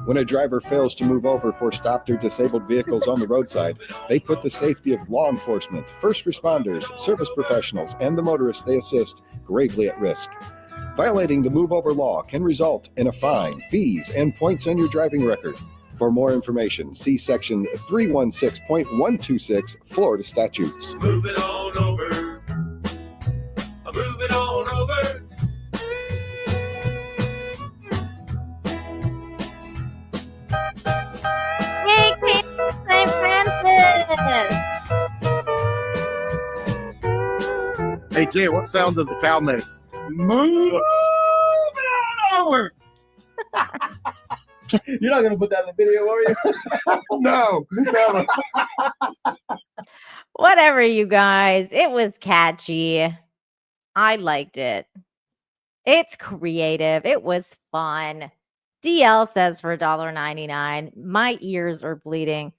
When a driver fails to move over for stopped or disabled vehicles on the roadside, they put the safety of law enforcement, first responders, service professionals, and the motorists they assist gravely at risk. Violating the move over law can result in a fine, fees, and points on your driving record. For more information, see Section 316.126 Florida statutes. Move it on over. Move it on over. Yay, St. Francis! Hey, Jay, what sound does the cow make? Move it on over. You're not gonna put that in the video, are you? No, never. Whatever, you guys. It was catchy. I liked it. It's creative. It was fun. DL says for $1.99, my ears are bleeding.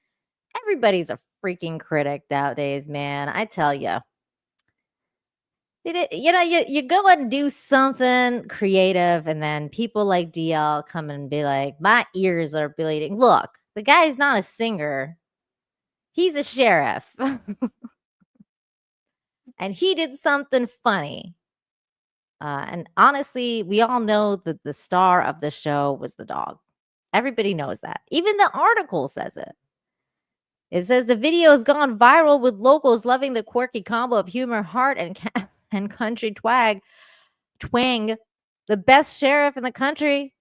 Everybody's a freaking critic nowadays, man. I tell you. You go and do something creative, and then people like DL come and be like, my ears are bleeding. Look, the guy's not a singer. He's a sheriff. And he did something funny. And honestly, we all know that the star of the show was the dog. Everybody knows that. Even the article says it. It says the video has gone viral with locals loving the quirky combo of humor, heart, and country twang. The best sheriff in the country.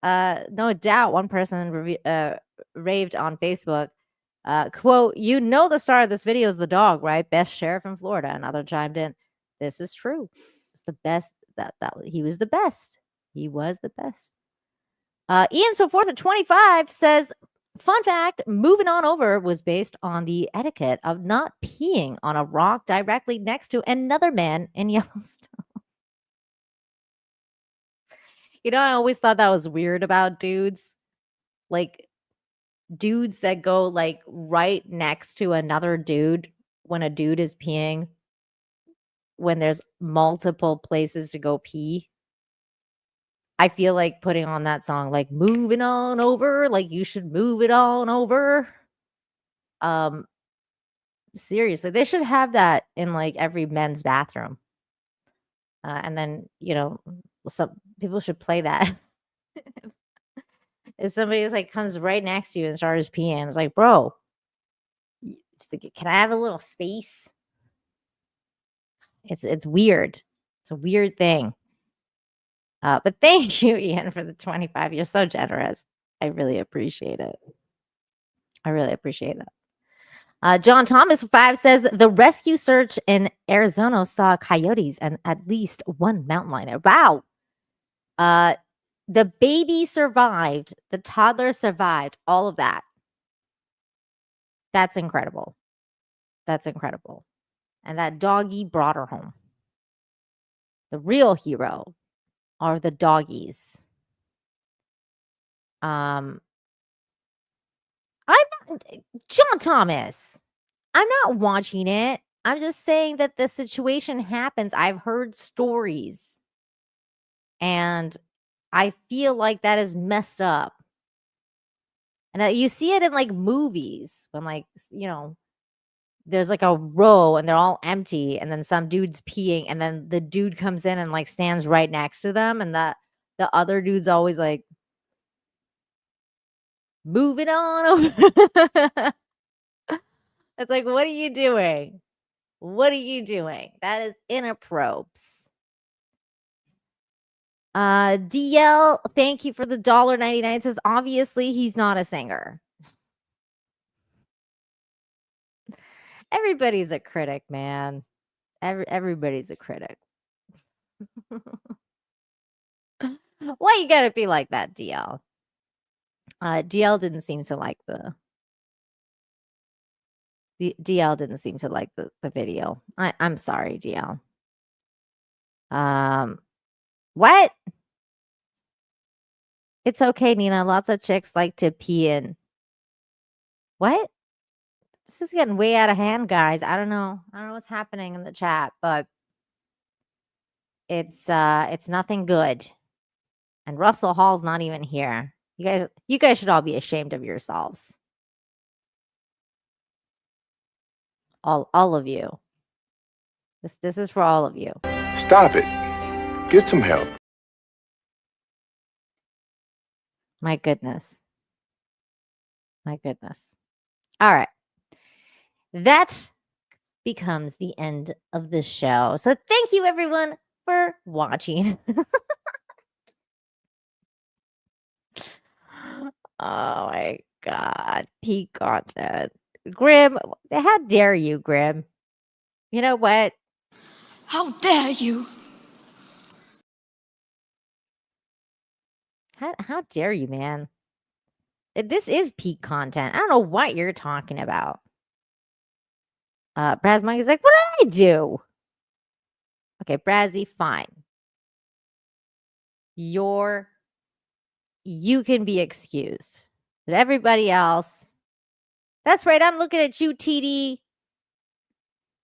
No doubt one person raved on Facebook. Quote, you know the star of this video is the dog, right? Best sheriff in Florida. Another chimed in. This is true. It's the best. That he was the best. He was the best. Ian So Forth at 25 says, fun fact, moving on over was based on the etiquette of not peeing on a rock directly next to another man in Yellowstone. I always thought that was weird about dudes. Like, dudes that go, like, right next to another dude when a dude is peeing when there's multiple places to go pee. I feel like putting on that song, like, moving on over, like, you should move it on over. Seriously, they should have that in, like, every men's bathroom. And then, some people should play that. If somebody like comes right next to you and starts peeing, it's like, bro, can I have a little space? It's weird. It's a weird thing. But thank you, Ian, for the 25. You're so generous. I really appreciate it. I really appreciate it. John Thomas 5 says the rescue search in Arizona saw coyotes and at least one mountain lion. Wow. The baby survived. The toddler survived. All of that. That's incredible. That's incredible. And that doggy brought her home. The real hero are the doggies. I'm not, John Thomas. I'm not watching it. I'm just saying that the situation happens. I've heard stories. And I feel like that is messed up. And you see it in like movies when like, there's like a row and they're all empty and then some dude's peeing and then the dude comes in and like stands right next to them and the other dude's always like, move it on over. It's like, what are you doing? What are you doing? That is inappropriate. DL, thank you for the $1.99. Says obviously he's not a singer. Everybody's a critic, man. Everybody's a critic. Why you gotta be like that, DL? DL didn't seem to like the DL didn't seem to like the video. I'm sorry, DL. What? It's okay, Nina. Lots of chicks like to pee in. What? This is getting way out of hand, guys. I don't know. I don't know what's happening in the chat, but it's nothing good. And Russell Hall's not even here. You guys should all be ashamed of yourselves. All of you. This is for all of you. Stop it. Get some help. My goodness. My goodness. All right. That becomes the end of the show. So thank you everyone for watching. Oh my God. Peak content. Grim, how dare you, Grim? You know what? How dare you? How dare you, man? This is peak content. I don't know what you're talking about. Braz Monkey's like, what did I do? Okay, Brazzy, fine. You can be excused. But everybody else, that's right. I'm looking at you, TD.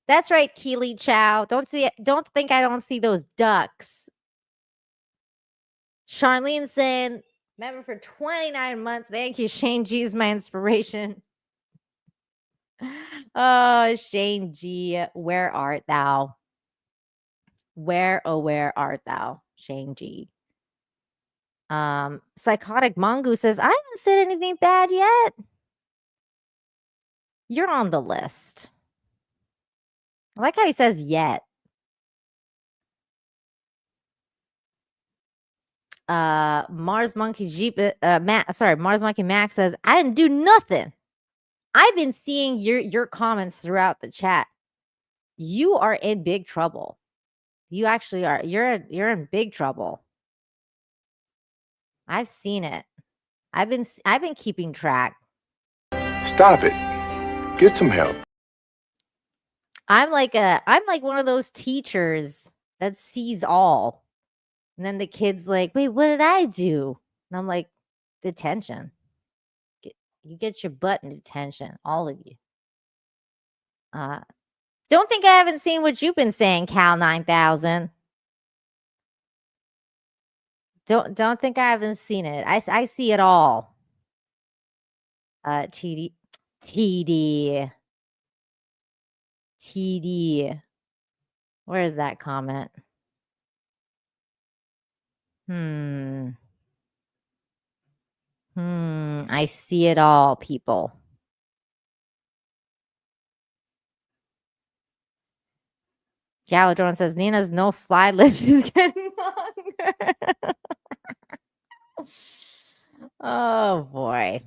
That's right, Keely Chow. Don't think I don't see those ducks. Charlene saying, member for 29 months. Thank you, Shane G is my inspiration. Oh, Shane G, where art thou? Where, oh, where art thou, Shane G? Psychotic Mongoose says, I haven't said anything bad yet. You're on the list. I like how he says yet. Mars Monkey Mars Monkey Max says, I didn't do nothing. I've been seeing your comments throughout the chat. You are in big trouble. You actually are. You're in big trouble. I've seen it. I've been keeping track. Stop it. Get some help. I'm like one of those teachers that sees all. And then the kid's like, wait, what did I do? And I'm like, detention. You get your butt in detention, all of you. Don't think I haven't seen what you've been saying, Cal 9000. Don't think I haven't seen it. I see it all. TD. Where is that comment? I see it all, people. Galadron says Nina's no fly list is getting longer. Oh boy.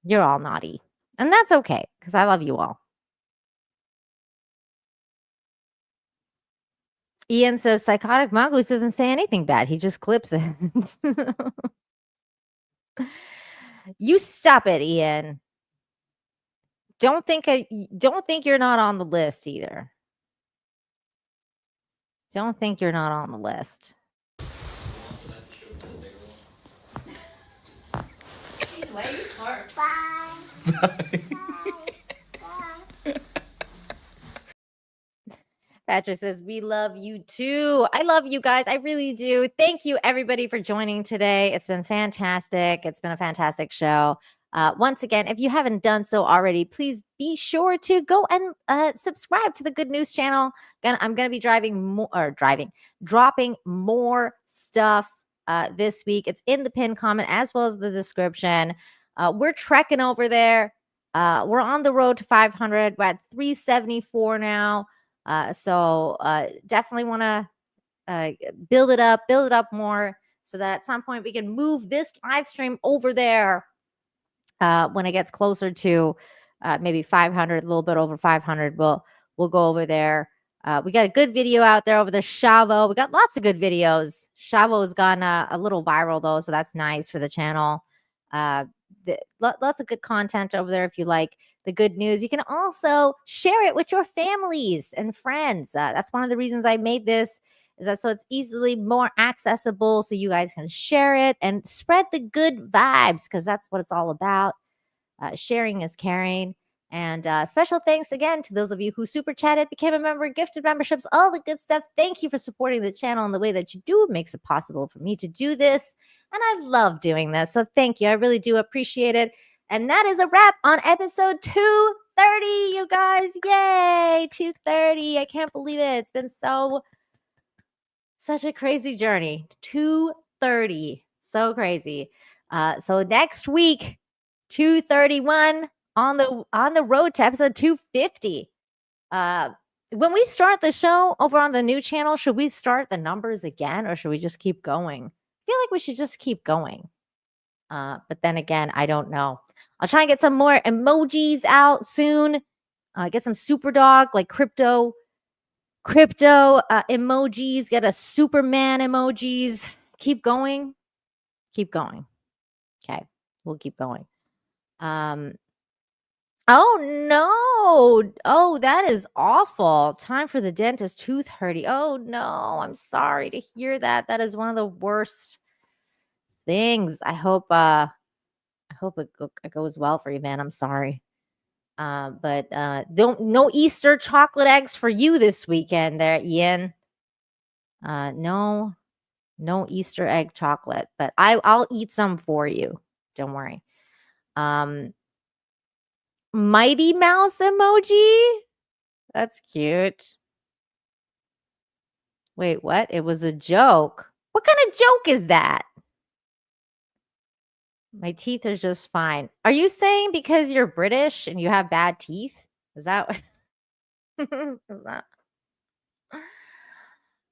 You're all naughty. And that's okay, because I love you all. Ian says Psychotic Mongoose doesn't say anything bad. He just clips it. You stop it, Ian. Don't think you're not on the list either. Don't think you're not on the list. Patrick says, we love you too. I love you guys. I really do. Thank you, everybody, for joining today. It's been fantastic. It's been a fantastic show. Once again, if you haven't done so already, please be sure to go and subscribe to the Good News channel. I'm going to be dropping more stuff this week. It's in the pinned comment as well as the description. We're trekking over there. We're on the road to 500. We're at 374 now. So definitely want to build it up more so that at some point we can move this live stream over there when it gets closer to maybe 500, a little bit over 500. We'll go over there. We got a good video out there over the Shavo. We got lots of good videos. Shavo's gone a little viral though, so that's nice for the channel. Lots of good content over there if you like the good news. You can also share it with your families and friends. That's one of the reasons I made this, is that so it's easily more accessible so you guys can share it and spread the good vibes, because that's what it's all about. Sharing is caring. And special thanks again to those of you who super chatted, became a member, gifted memberships, all the good stuff. Thank you for supporting the channel in the way that you do. It makes it possible for me to do this. And I love doing this. So thank you. I really do appreciate it. And that is a wrap on episode 230, you guys. Yay, 230. I can't believe it. It's been such a crazy journey. 230. So crazy. So next week, 231. On the road to episode 250. When we start the show over on the new channel, should we start the numbers again, or should we just keep going? I feel like we should just keep going. But then again, I don't know. I'll try and get some more emojis out soon. Get some super dog, like crypto emojis. Get a Superman emojis. Keep going. Keep going. Okay, we'll keep going. Oh no. Oh, that is awful. Time for the dentist, tooth hurting. Oh no, I'm sorry to hear that. That is one of the worst things. I hope it goes well for you, man. I'm sorry. But no Easter chocolate eggs for you this weekend there, Ian. No Easter egg chocolate, but I'll eat some for you. Don't worry. Mighty Mouse emoji? That's cute. Wait, what? It was a joke. What kind of joke is that? My teeth are just fine. Are you saying because you're British and you have bad teeth? Is that what?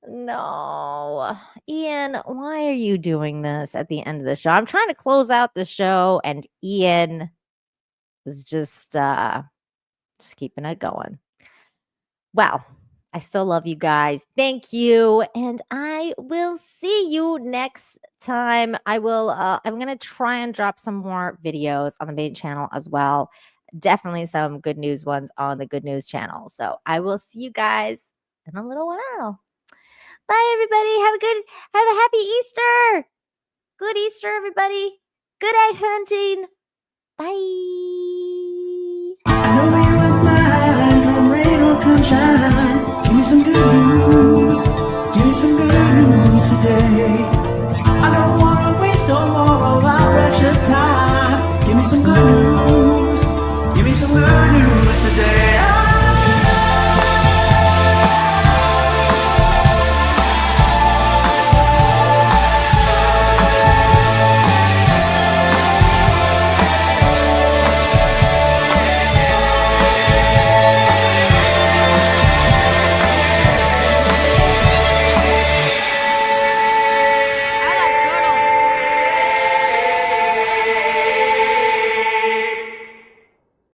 No. Ian, why are you doing this at the end of the show? I'm trying to close out the show and Ian is just keeping it going. Well, I still love you guys. Thank you. And I will see you next time. I'm going to try and drop some more videos on the main channel as well. Definitely some good news ones on the good news channel. So I will see you guys in a little while. Bye, everybody. Have a happy Easter. Good Easter, everybody. Good egg hunting. Bye. I know you are mine, come rain or come shine. Give me some good news. Give me some good news today. I don't want to waste no more of our precious time.